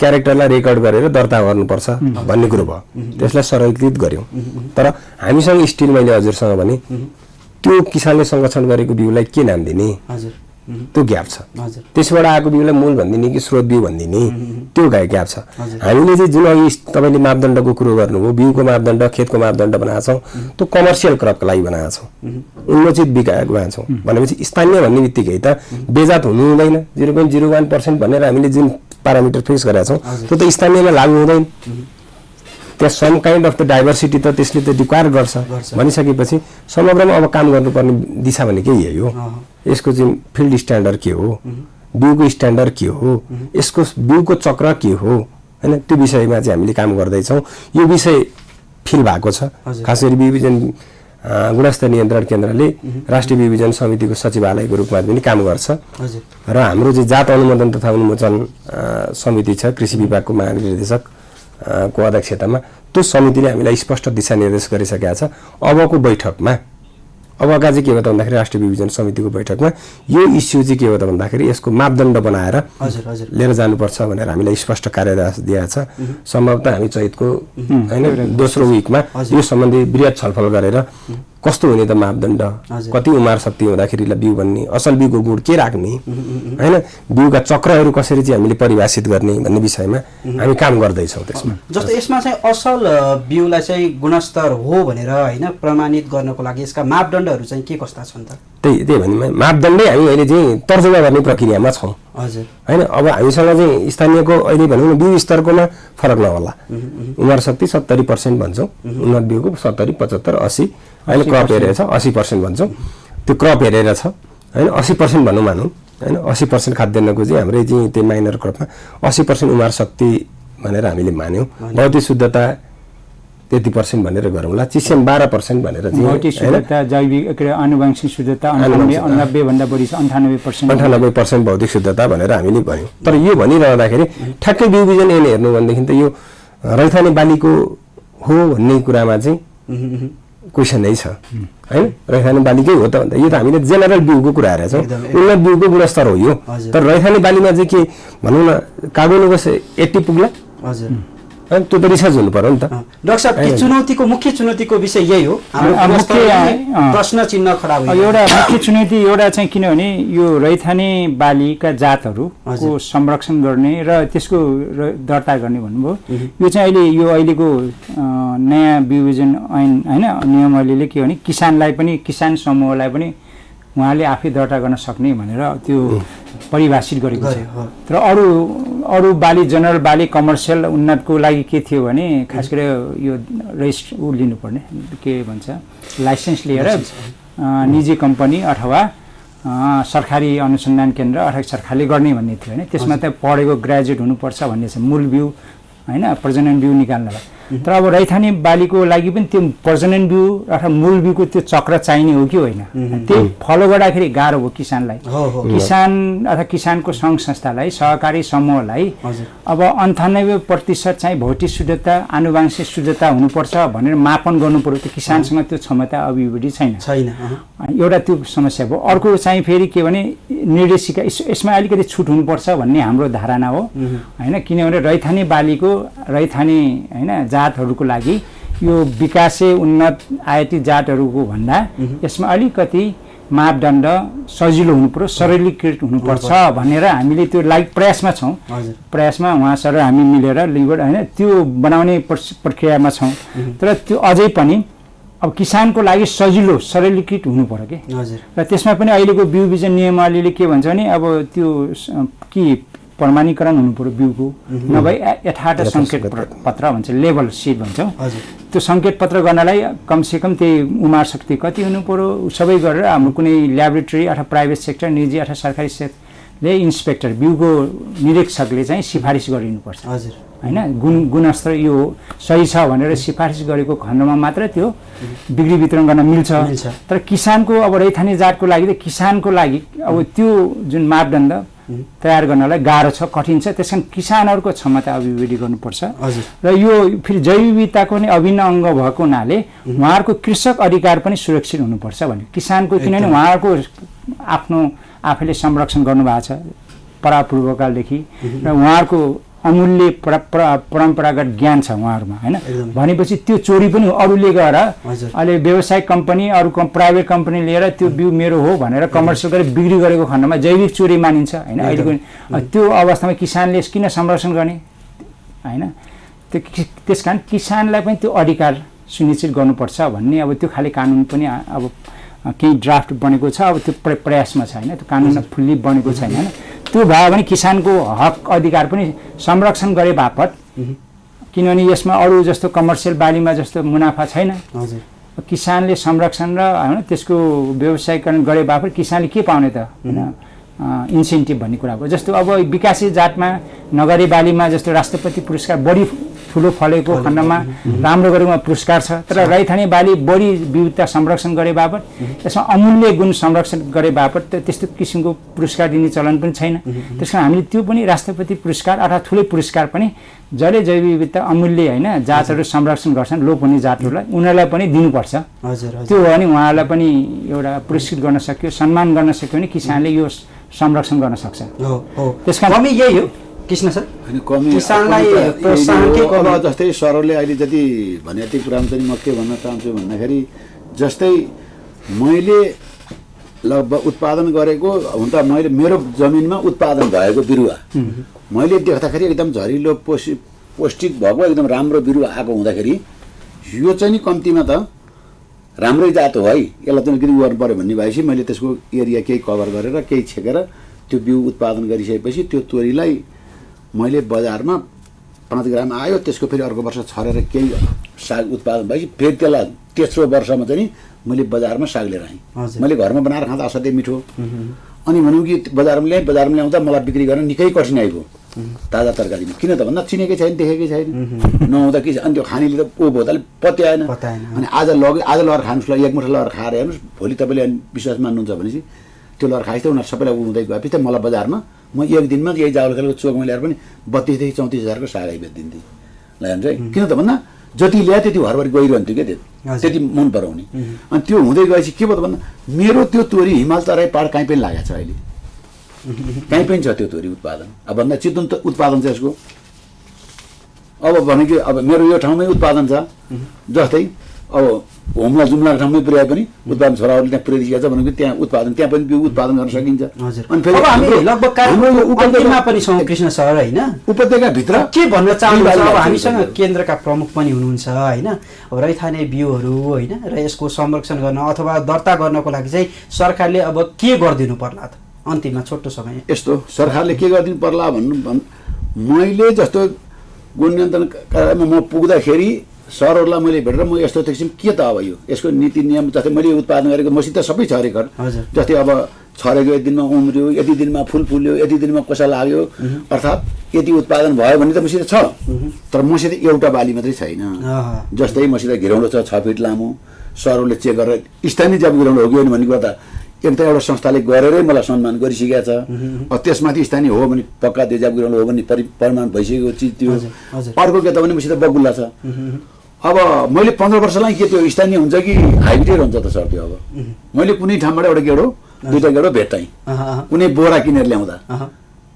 क्यारेक्टरलाई रेकर्ड गरेर दर्ता गर्नुपर्छ भन्ने कुरो भयो। त्यसलाई सरलीकृत गऱ्यौँ। तर हामीसँग स्टिल मैले हजुरसँग भने त्यो किसानले संरक्षण गरेको बिउलाई के नाम दिने त्यो ग्याप छ। त्यसबाट आएको बिउलाई मूल भनिदिने कि स्रोत बिउ भनिदिने त्यो ग्याप छ। हामीले चाहिँ जुन अघि तपाईँले मापदण्डको कुरो गर्नुभयो, बिउको मापदण्ड, खेतको मापदण्ड बनाएको छौँ, त्यो कमर्सियल क्रपको लागि बनाएको छौँ, उन्मोचित बनाएको छौँ। भनेपछि स्थानीय भन्ने बित्तिकै त बेजात हुनु हुँदैन। 0.01% भनेर हामीले जुन प्यारामिटर फिक्स गरेका छौँ त्यो त स्थानीयमा लागू हुँदैन। त्यहाँ some kind of the diversity त त्यसले त रिक्वायर गर्छ भनिसकेपछि समग्रमा अब काम गर्नुपर्ने दिशा भनेकै यही हो। यसको चाहिँ फिल्ड स्ट्यान्डर्ड के हो, बिउको स्ट्यान्डर्ड के हो, यसको बिउको चक्र के हो होइन, त्यो विषयमा चाहिँ हामीले काम गर्दैछौँ। यो विषय फिल भएको छ। खास गरी बिउबिजन गुणस्तर नियन्त्रण केन्द्रले राष्ट्रिय बिउबिजन समितिको सचिवालयको रूपमा पनि काम गर्छ र हाम्रो चाहिँ जात अनुमोदन तथा उन्मोचन समिति छ, कृषि विभागको महानिर्देशक को अध्यक्षतामा, त्यो समितिले हामीलाई स्पष्ट दिशानिर्देश गरिसकेका छ। अबको बैठकमा अबका चाहिँ के हो त भन्दाखेरि राष्ट्रिय बिउबिजन समितिको बैठकमा यो इस्यु चाहिँ के हो त भन्दाखेरि यसको मापदण्ड बनाएर लिएर जानुपर्छ भनेर हामीलाई स्पष्ट कार्यादेश दिएको छ। सम्भवतः हामी चैतको होइन दोस्रो विकमा यो सम्बन्धी वृहत छलफल गरेर कस्तो हुने त मापदण्ड, कति उमार शक्ति हुँदाखेरि बिउ बन्ने, असल बिउको गुण के राख्ने होइन, बिउका चक्रहरू कसरी चाहिँ हामीले परिभाषित गर्ने भन्ने विषयमा हामी काम गर्दैछौँ। त्यसमा जस्तो यसमा चाहिँ असल बिउलाई चाहिँ गुणस्तर हो भनेर होइन प्रमाणित गर्नको लागि यसका मापदण्डहरू चाहिँ के कस्ता छन् त? त्यही भने मापदण्डै हामी अहिले चाहिँ तर्जुमा गर्ने प्रक्रियामा छौँ होइन। अब हामीसँग चाहिँ स्थानीयको अहिले भनौँ न बिउ स्तरकोमा फरक नहोला। उमार शक्ति 70% भन्छौँ, उन्नत बिउको 70, 75, 80 अहिले क्रप हेरेर छ 80% भन्छौँ, त्यो क्रप हेरेर छ होइन। 80% भनौँ मानौँ होइन, 80% खाद्यान्नको चाहिँ हाम्रै चाहिँ त्यो माइनर क्रपमा 80% उमार शक्ति भनेर हामीले मान्यौँ। भौतिक शुद्धता 30% भनेर गरौँला, चिस्याम 12% भनेर भौतिक शुद्धता, जैविक आनुवंशिक शुद्धता 90 भन्दा बढी छ, 98% भौतिक शुद्धता भनेर हामीले भन्यौँ। तर यो भनिरहँदाखेरि ठ्याक्कै बिउबिजन एन हेर्नु भनेदेखि त यो रैथाने बालीको हो भन्ने कुरामा चाहिँ क्वेसन नै छ होइन। रैथाने बालीकै हो त भन्दा यो त हामीले जेनरल बिउको कुरा हेरेका छौँ, उन्नत बिउको गुणस्तर हो यो। तर रैथाने बालीमा चाहिँ के भनौँ न कार्बोनिगस 80 पुग्ला त्यो त रिसर्च हुनु पर्यो नि त। डाक्टर साहब चुनौतीको मुख्य चुनौतीको विषय यही हो, प्रश्न चिन्ह खडा हो। एउटा मुख्य चुनौती एउटा चाहिँ किनभने यो रैथाने बालीका जातहरूको संरक्षण गर्ने र त्यसको दर्ता गर्ने भन्नुभयो। यो चाहिँ अहिलेको नयाँ बिउबिजन ऐन होइन नियमले के भने किसानलाई पनि, किसान समूहलाई पनि उहाँले आफै दर्ता गर्न सक्ने भनेर त्यो परिभाषित गरेको छ। तर अरू बाली, जनरल बाली, कमर्सियल उन्नतको लागि के थियो भने खास गरी यो रेजिस्टर लिनुपर्ने के भन्छ लाइसेन्स लिएर निजी कम्पनी अथवा सरकारी अनुसन्धान केन्द्र अथवा सरकारले गर्ने भन्ने थियो होइन। त्यसमा त पढेको ग्रेजुएट हुनुपर्छ भन्ने छ मूल बिउ होइन, प्रजनन बिउ निकाल्नलाई। तर अब रैथाने बालीको लागि पनि त्यो प्रजनन बिउ अथवा मूल बिउको त्यो चक्र चाहिने हो कि होइन, त्यही फलो गर्दाखेरि गाह्रो हो किसानलाई। किसान अथवा किसानको सङ्घ संस्थालाई, सहकारी समूहलाई अब 98% चाहिँ भौतिक शुद्धता, आनुवंशिक शुद्धता हुनुपर्छ भनेर मापन गर्नु पर्यो। त्यो किसानसँग त्यो क्षमता अभिवृद्धि छैन। एउटा त्यो समस्या भयो। अर्को चाहिँ फेरि के भने निर्देशिका, यसमा अलिकति छुट हुनुपर्छ भन्ने हाम्रो धारणा हो होइन, किनभने रैथाने बालीको रैथाने होइन जातहरूको लागि यो विकासे उन्नत आयाती जातहरूको भन्दा यसमा अलिकति मापदण्ड सजिलो हुनु पर्यो, सरलीकृत हुनुपर्छ भनेर हामीले त्यो लागि प्रयासमा छौँ। प्रयासमा उहाँ सर हामी मिलेर लिबर होइन त्यो बनाउने प्रक्रियामा छौँ। तर त्यो अझै पनि अब किसानको लागि सजिलो सरलीकृत हुनु पर्यो कि। र त्यसमा पनि अहिलेको बिउ बिजन नियमावलीले के भन्छ भने अब त्यो के प्रमाणीकरण हुनु पर्यो बिउको, नभए यथार्थ सङ्केत पत्र भन्छ, लेबल सिट भन्छौँ। त्यो सङ्केत पत्र गर्नलाई कमसेकम त्यही उमार शक्ति कति हुनु पर्यो सबै गरेर हाम्रो कुनै ल्याबोरेटरी अथवा प्राइभेट सेक्टर, निजी अथवा सरकारी सेक्टरले इन्सपेक्टर बिउको निरीक्षकले चाहिँ सिफारिस गरिनुपर्छ होइन। गुणस्तर यो सही छ भनेर सिफारिस गरेको खण्डमा मात्र त्यो बिक्री वितरण गर्न मिल्छ। तर किसानको अब रैथाने जातको लागि त किसानको लागि अब त्यो जुन मापदण्ड तयार गर्नलाई गाह्रो छ, कठिन छ। त्यस कारण किसानहरूको क्षमता अभिवृद्धि गर्नुपर्छ। र यो फेरि जैव विविधताको नै अभिन्न अङ्ग भएको हुनाले उहाँहरूको कृषक अधिकार पनि सुरक्षित हुनुपर्छ भने किसानको, किनभने उहाँहरूको आफ्नो आफैले संरक्षण गर्नुभएको छ परापूर्वकालदेखि र उहाँहरूको अमूल्य परम्परागत ज्ञान छ उहाँहरूमा होइन। भनेपछि त्यो चोरी पनि अरूले गएर अहिले व्यवसायिक कम्पनी, अरू प्राइभेट कम्पनी लिएर त्यो बिउ मेरो हो भनेर कमर्सियल गरेर बिक्री गरेको खण्डमा जैविक चोरी मानिन्छ होइन। अहिलेको त्यो अवस्थामा किसानले किन संरक्षण गर्ने होइन। त्यस कारण किसानलाई पनि त्यो अधिकार सुनिश्चित गर्नुपर्छ भन्ने अब त्यो खालि कानुन पनि अब केही ड्राफ्ट बनेको छ। अब त्यो प्रयासमा छ होइन, त्यो कानुन फुल्ली बनेको छैन होइन। त्यो भयो भने किसानको हक अधिकार पनि संरक्षण गरे बापत, किनभने यसमा अरू जस्तो कमर्सियल बालीमा जस्तो मुनाफा छैन। किसानले संरक्षण र होइन त्यसको व्यवसायीकरण गरे बापत किसानले के पाउने त होइन, इन्सेन्टिभ भन्ने कुरा हो। जस्तो अब विकासित जातमा नगरे बालीमा जस्तो राष्ट्रपति पुरस्कार बढी ठुलो फलेको खण्डमा राम्रो गरेकोमा पुरस्कार छ। तर रैथाने बाली बढी विविधता संरक्षण गरे बापत, यसमा अमूल्य गुण संरक्षण गरे बापत त्यस्तो किसिमको पुरस्कार दिने चलन पनि छैन। त्यस कारण हामीले त्यो पनि राष्ट्रपति पुरस्कार अथवा ठुलै पुरस्कार पनि जसले जैव विविधता अमूल्य होइन जातहरू संरक्षण गर्छन्, लोप हुने जातहरूलाई उनीहरूलाई पनि दिनुपर्छ। त्यो हो भने उहाँहरूलाई पनि एउटा पुरस्कृत गर्न सक्यो, सम्मान गर्न सक्यो भने किसानले यो संरक्षण गर्न सक्छ। त्यस कारण यही हो कृष्ण सर, किसानलाई प्रोत्साहन के अब जस्तै सरले अहिले जति भने त्यो कुरामा चाहिँ म के भन्न चाहन्छु भन्दाखेरि जस्तै मैले लगभग उत्पादन गरेको हुन त मैले मेरो जमिनमा उत्पादन भएको बिरुवा मैले देख्दाखेरि एकदम झरिलो पौष्टिक भएको एकदम राम्रो बिरुवा आएको हुँदाखेरि यो चाहिँ नि कम्तीमा त राम्रै जात हो है, यसलाई चाहिँ बिक्री गर्नु पऱ्यो भन्ने भएपछि मैले त्यसको एरिया केही कभर गरेर केही छेकेर त्यो बिउ उत्पादन गरिसकेपछि त्यो तोरीलाई मैले बजारमा 5 ग्राम आयो, त्यसको फेरि अर्को वर्ष छरेर केही साग उत्पादन भएपछि फेरि त्यसलाई तेस्रो वर्षमा चाहिँ मैले बजारमा साग लिएर आएँ। मैले घरमा बनाएर खाँदा असाध्यै मिठो। अनि भनौँ कि बजारमा ल्याउँदा मलाई बिक्री गर्न निकै कठिनाइ भयो ताजा तरकारीमा। किन त भन्दा चिनेकै छैन, देखेकै छैन, नहुँदा कि अनि त्यो खानेले त ओ भोताले पत्याएन। अनि आज लगेर खानुहोस् ल, एक मुठा लगेर खाएर हेर्नुहोस्, भोलि तपाईँले विश्वास मान्नुहुन्छ भनेपछि त्यो लगेर खाएपछि त उनीहरू सबैलाई हुँदै गएपछि त मलाई बजारमा म एक दिनमा यही जावल खेलको चोकमा ल्याएर पनि 32 देखि 34 हजारको सागै बेचिदिन्थेँ लान्छ है। किन त भन्दा जति ल्याए त्यति हरभरि गइरहन्थ्यो क्या, त्यति मन पराउने। अनि त्यो हुँदै गएपछि के भयो त भन्दा मेरो त्यो तोरी हिमाल तराई पाहाड कहीँ पनि लागेको छ, अहिले कहीँ पनि छ त्यो तोरी उत्पादन। अब भन्दा चितवन त उत्पादन छ यसको। अब भने कि अब मेरो यो ठाउँमै उत्पादन छ, जस्तै अब होमला जुम्ला ठाउँमै पुर्याए पनि उत्पादन छोराहरूले त्यहाँ पुर्याइदिएको छ भने त्यहाँ उत्पादन त्यहाँ पनि बिउ उत्पादन गर्न सकिन्छ। अनि फेरि हामी लगभग उपत्यकामा पनि छौँ कृष्ण सर होइन, उपत्यकाभित्र के भन्न चाहनुहुन्छ? अब हामीसँग केन्द्रका प्रमुख पनि हुनुहुन्छ होइन, अब रैथाने बिउहरू होइन र यसको संरक्षण गर्न अथवा दर्ता गर्नको लागि चाहिँ सरकारले अब के गरिदिनु पर्ला त? अन्तिममा छोटो समय यस्तो सरकारले के गरिदिनु पर्ला भन्नु, मैले जस्तो गुण नियन्त्रण कार्यालयमा म पुग्दाखेरि सरहरूलाई मैले भेटेर म यस्तो किसिम के त अब यो यसको नीति नियम, जस्तै मैले उत्पादन गरेको मसित सबै छ रेकर्ड। जस्तै अब छरेको यति दिनमा उम्रियो, यति दिनमा फुल फुल्यो, यति दिनमा कोसा लाग्यो, अर्थात् यति उत्पादन भयो भने त मसित छ, तर मसित एउटा बाली मात्रै छैन। जस्तै मसित घिरौँडो छ 6 फिट लामो, सरहरूले चेक गरेर स्थानीय जात घिरौँडो हो कि होइन भन्ने कुरा त एक त एउटा संस्थाले गरेरै मलाई सम्मान गरिसकेको छ। त्यसमाथि स्थानीय हो भने पक्का त्यो जात घिरौँडो हो भने प्रमाण भइसकेको चिज त्यो। अर्को के त भने मसित बगुल्ला छ। अब मैले 15 वर्षलाई के त्यो स्थानीय हुन्छ कि हाइब्रिड हुन्छ त सर? त्यो अब मैले कुनै ठाउँबाट एउटा गेडो दुईटा गेडो भेटाएँ, कुनै बोरा किनेर ल्याउँदा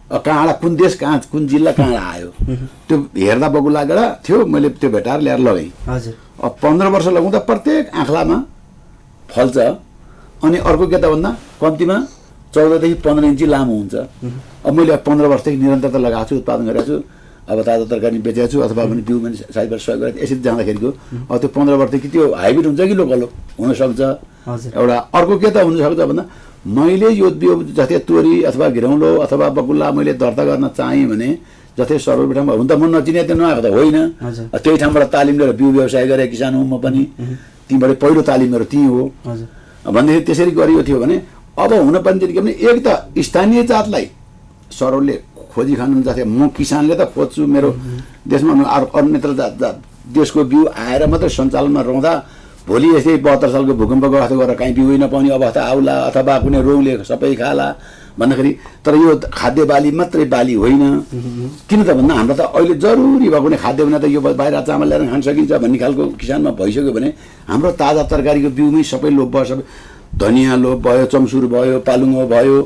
कहाँबाट कुन देश कहाँ कुन जिल्ला कहाँबाट आयो त्यो हेर्दा बगुल्ला गेडा थियो, मैले त्यो भेटाएर ल्याएर लगाएँ। अब 15 वर्ष लगाउँदा प्रत्येक आँखलामा फल्छ। अनि अर्को के त भन्दा कम्तीमा 14 देखि 15 इन्ची लामो हुन्छ। अब मैले 15 वर्षदेखि निरन्तरता लगाएको छु, उत्पादन गरेको छु। अब ताजा तरकारी बेचेको छु अथवा भने बिउ मैले साइडबाट सहयोग गरेको यसरी जाँदाखेरिको अब त्यो 15 वर्षदेखि त्यो हाइब्रिड हुन्छ कि लोकल हुनसक्छ एउटा। अर्को के त हुनसक्छ भन्दा मैले यो बिउ जस्तै तोरी अथवा घिरौँलो अथवा बगुल्ला मैले दर्ता गर्न चाहेँ भने जस्तै सर्वै ठाउँमा हुन त म नचिने त्यो नआएको त होइन। त्यही ठाउँबाट तालिम लिएर बिउ व्यवसाय गरेँ, किसान हुँ म पनि, तीबाट पहिलो तालिम मेरो त्यहीँ हो भनेदेखि त्यसरी गरियो थियो भने अब हुन पनि के भने एक त स्थानीय जातलाई सरहरूले खोजी खानु। जस्तै म किसानले त खोज्छु मेरो देशमा अन्यत्र देशको बिउ आएर मात्रै सञ्चालनमा रहँदा भोलि यस्तै 72 सालको भूकम्पको अवस्था गरेर कहीँ बिउ नपाउने अवस्था आउला अथवा कुनै रोगले सबै खाला भन्दाखेरि। तर यो खाद्य बाली मात्रै बाली होइन। किन त भन्दा हाम्रो त अहिले जरुरी भएको कुनै खाद्य भने त यो बाहिर चामल ल्याएर खान सकिन्छ भन्ने खालको किसानमा भइसक्यो भने हाम्रो ताजा तरकारीको बिउमै सबै लोप भयो। सबै धनियाँ लोप भयो, चम्सुर भयो, पालुङ्गो भयो,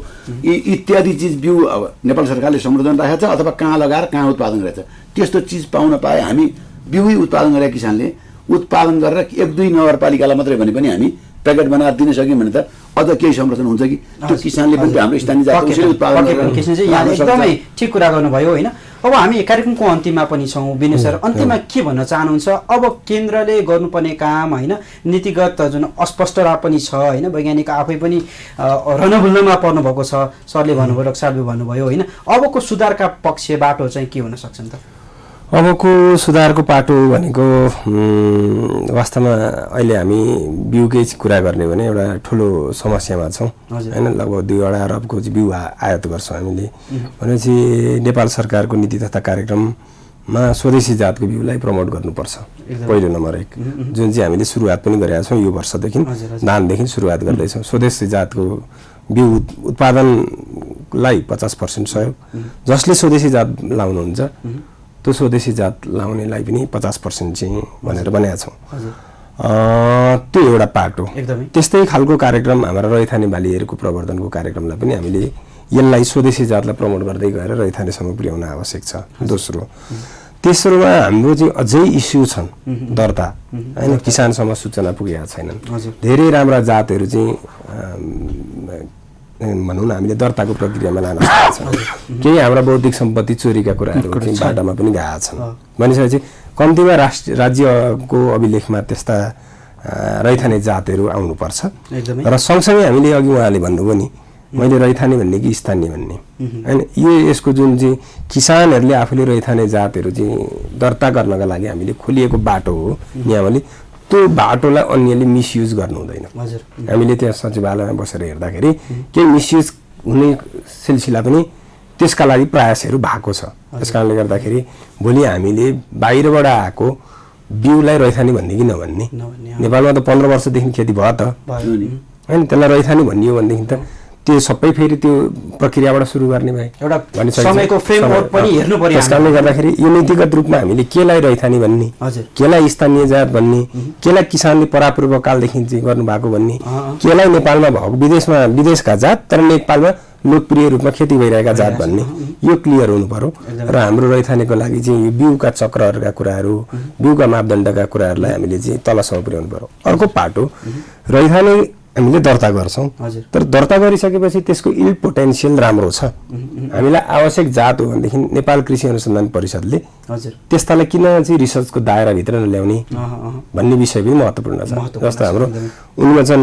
यी इत्यादि चिज बिउ अब नेपाल सरकारले संरक्षण राखेको छ अथवा कहाँ लगाएर कहाँ उत्पादन गरेछ त्यस्तो चिज पाउन पाए हामी बिउै उत्पादन गरेका किसानले उत्पादन गरेर 1-2 नगरपालिकालाई मात्रै भने पनि हामी प्याकेट बनाएर दिन सक्यौँ भने त अझ केही संरक्षण हुन्छ कि त्यो किसानले पनि हाम्रो स्थानीय जातको उत्पादन गरेर। एकदमै ठिक कुरा गर्नुभयो होइन। अब हामी कार्यक्रमको अन्तिममा पनि छौँ विनय सर, अन्तिममा के भन्न चाहनुहुन्छ? अब केन्द्रले गर्नुपर्ने काम होइन, नीतिगत जुन अस्पष्टता पनि छ होइन, वैज्ञानिक आफै पनि रणभुल्लमा पर्नुभएको छ, सरले भन्नुभयो, रक्षाबु भन्नुभयो होइन। अबको सुधारका पक्ष बाटो चाहिँ के हुन सक्छन् त? अबको सुधारको पाटो भनेको वास्तवमा अहिले हामी बिउकै कुरा गर्ने भने एउटा ठुलो समस्यामा छौँ होइन। लगभग 2 अरबको बिउ आयात गर्छौँ हामीले भनेपछि नेपाल सरकारको नीति तथा कार्यक्रममा स्वदेशी जातको बिउलाई प्रमोट गर्नुपर्छ पहिलो नम्बर 1, जुन चाहिँ हामीले सुरुवात पनि गरेका छौँ। यो वर्षदेखि धानदेखि सुरुवात गर्दैछौँ। स्वदेशी जातको बिउ उत्पादनलाई 50% सहयोग, जसले स्वदेशी जात लाउनुहुन्छ त्यो स्वदेशी जात लाउनेलाई पनि 50% चाहिँ भनेर बनाएका छौँ। त्यो एउटा पाटो। त्यस्तै खालको कार्यक्रम हाम्रा रैथाने बालीहरूको प्रवर्धनको कार्यक्रमलाई पनि हामीले यसलाई स्वदेशी जातलाई प्रमोट गर्दै गएर रैथानेसम्म पुर्याउन आवश्यक छ। दोस्रो तेस्रोमा हाम्रो चाहिँ अझै इस्यु छन् दर्ता होइन, किसानसम्म सूचना पुगेका छैनन्। धेरै राम्रा जातहरू चाहिँ भनौँ न हामीले दर्ताको प्रक्रियामा लान सकेका छौँ। केही हाम्रा बौद्धिक सम्पत्ति चोरीका कुराहरू बाटामा पनि गएका छन् भनिसकेपछि कम्तीमा राज्यको अभिलेखमा त्यस्ता रैथाने जातहरू आउनुपर्छ। र सँगसँगै हामीले अघि उहाँले भन्नुभयो नि, मैले रैथाने भन्ने कि स्थानीय भन्ने होइन, यो यसको जुन चाहिँ किसानहरूले आफूले रैथाने जातहरू चाहिँ दर्ता गर्नका लागि हामीले खोलिएको बाटो हो नियमले, त्यो बाटोलाई अन्यले मिसयुज गर्नु हुँदैन। हामीले त्यहाँ सचिवालयमा बसेर हेर्दाखेरि केही मिसयुज हुने सिलसिला पनि त्यसका लागि प्रयासहरू भएको छ। त्यस कारणले गर्दाखेरि भोलि हामीले बाहिरबाट आएको बिउलाई रैथाने भन्ने कि नभन्ने, नेपालमा त 15 वर्षदेखि खेती भयो त होइन, त्यसलाई रैथाने भनियो भनेदेखि त त्यो सबै फेरि त्यो प्रक्रियाबाट सुरु गर्ने भए एउटा समयको फ्रेमवर्क पनि हेर्नु पर्यो। त्यस कारणले गर्दाखेरि यो नीतिगत रूपमा हामीले केलाई रैथाने भन्ने, केलाई स्थानीय जात भन्ने, केलाई किसानले परापूर्व कालदेखि चाहिँ गर्नुभएको भन्ने, केलाई नेपालमा भएको विदेशका जात तर नेपालमा लोकप्रिय रूपमा खेती भइरहेका जात भन्ने, यो क्लियर हुनु पर्यो। र हाम्रो रैथानेको लागि चाहिँ यो बिउका चक्रहरूका कुराहरू, बिउका मापदण्डका कुराहरूलाई हामीले चाहिँ तलसम्म पुर्याउनु पर्यो। अर्को पाटो रैथाने हामीले दर्ता गर्छौँ, तर दर्ता गरिसकेपछि त्यसको इल्ड पोटेन्सियल राम्रो छ, हामीलाई आवश्यक जात हो भनेदेखि नेपाल कृषि अनुसन्धान परिषदले त्यस्तालाई किन चाहिँ रिसर्चको दायराभित्र नल्याउने भन्ने विषय पनि महत्त्वपूर्ण छ। जस्तो हाम्रो उन्मोचन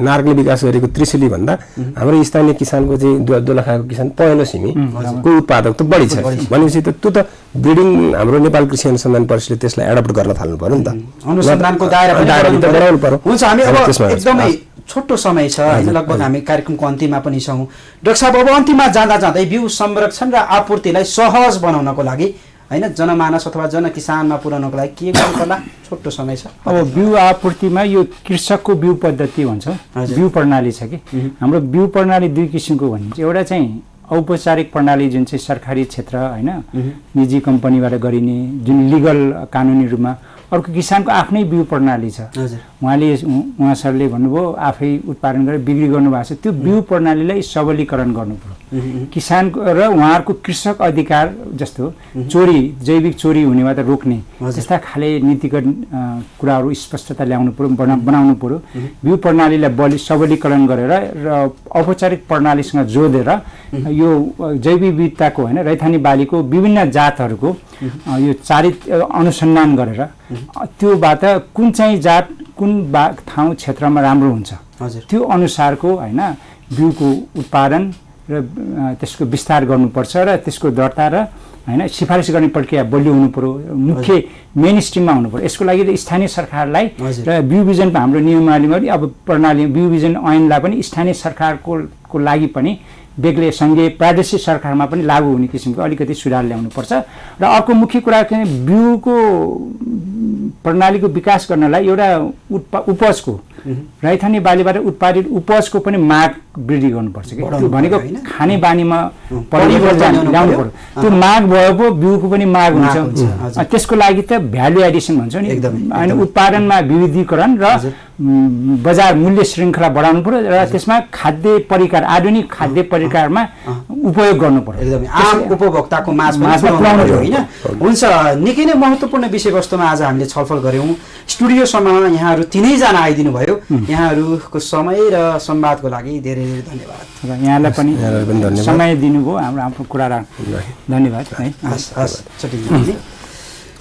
नार्गले विकास गरेको त्रिशुली भन्दा हाम्रो स्थानीय किसानको चाहिँ दोलखाको किसान पहेँलो सिमीको उत्पादक त बढी छ भनेपछि त त्यो त ब्रिडिङ हाम्रो नेपाल कृषि अनुसन्धान परिषदले त्यसलाई एडप्ट गर्न थाल्नु पर्यो नि त, अनुसन्धानको दायराभित्र बढाउनु पर्यो। हुन्छ, हामी अब एकदमै छोटो समय छ होइन, लगभग हामी कार्यक्रमको अन्तिममा पनि छौँ। डाक्टर साहब, अब अन्तिममा जाँदा जाँदै बिउ संरक्षण र आपूर्तिलाई सहज बनाउनको लागि होइन, जनमानस अथवा जनकिसानमा पुर्याउनको लागि के गर्नु पर्ला? छोटो समय छ। अब बिउ आपूर्तिमा यो कृषकको बिउ पद्धति भन्छ, बिउ प्रणाली छ कि हाम्रो बिउ प्रणाली दुई किसिमको भनिन्छ। एउटा चाहिँ औपचारिक प्रणाली जुन चाहिँ सरकारी क्षेत्र होइन, निजी कम्पनीबाट गरिने जुन लिगल कानुनी रूपमा, अर्को किसानको आफ्नै बिउ प्रणाली छ। उहाँ सरले भन्नुभयो आफै उत्पादन गरेर बिक्री गर्नुभएको छ, त्यो बिउ प्रणालीलाई सबलीकरण गर्नु पर्यो। किसानको र उहाँहरूको कृषक अधिकार जस्तो चोरी, जैविक चोरी हुनेबाट रोक्ने त्यस्ता खाले नीतिगत कुराहरू स्पष्टता ल्याउनु पर्यो, बनाउनु पर्यो। बिउ प्रणालीलाई सबलीकरण गरेर र औपचारिक प्रणालीसँग जोडेर यो जैविक विविधताको होइन, रैथानी बालीको विभिन्न जातहरूको यो चारित अनुसन्धान गरेर त्योबाट कुन चाहिँ जात कुन ठाउँ क्षेत्रमा राम्रो हुन्छ त्यो अनुसारको होइन बिउको उत्पादन र त्यसको विस्तार गर्नुपर्छ र त्यसको दर्ता र होइन सिफारिस गर्ने प्रक्रिया बलियो हुनु पर्यो, मुख्य मेन स्ट्रिममा हुनु पर्यो। यसको लागि स्थानीय सरकारलाई र बिउ बिजनको हाम्रो नियमावलीमा अब प्रणाली बिउ बिजन ऐनलाई पनि स्थानीय सरकारको लागि पनि बेग्लै सङ्घीय प्रादेशिक सरकारमा पनि लागू हुने किसिमको अलिकति सुधार ल्याउनुपर्छ। र अर्को मुख्य कुरा चाहिँ बिउको प्रणालीको विकास गर्नलाई एउटा उपजको रैथानी बालीबाट उत्पादित उपजको पनि माग वृद्धि गर्नुपर्छ कि त्यो भनेको खाने बानीमा परिवर्तन ल्याउनु पर्यो। त्यो माग भएको बिउको पनि माग हुन्छ। त्यसको लागि त भ्यालु एडिसन भन्छ नि, होइन, उत्पादनमा विविधीकरण र बजार मूल्य श्रृङ्खला बढाउनु पर्यो र त्यसमा खाद्य परिकार, आधुनिक खाद्य परिकारमा उपयोग गर्नु पर्यो, एकदमै आम उपभोक्ताको माझमा पुर्याउनु पर्यो होइन। हुन्छ, निकै नै महत्त्वपूर्ण विषयवस्तुमा आज हामीले छलफल गऱ्यौँ। स्टुडियोसम्म यहाँहरू तिनैजना आइदिनु भयो। यहाँहरूको समय र संवादको लागि धेरै धेरै धन्यवाद। र यहाँलाई पनि समय दिनुभयो हाम्रो कुरा धन्यवाद है।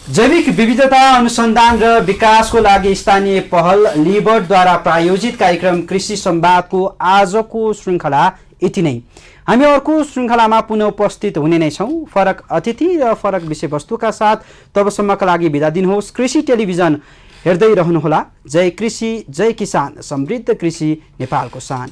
जैविक विविधता अनुसन्धान र विकासको लागि स्थानीय पहल लिबर्टद्वारा प्रायोजित कार्यक्रम कृषि संवादको आजको श्रृङ्खला यति नै। हामी अर्को श्रृङ्खलामा पुनः उपस्थित हुने नै छौँ, फरक अतिथि र फरक विषयवस्तुका साथ। तबसम्मका लागि बिदा दिनुहोस्। कृषि टेलिभिजन हेर्दै रहनुहोला। जय कृषि, जय किसान, समृद्ध कृषि, नेपालको शान।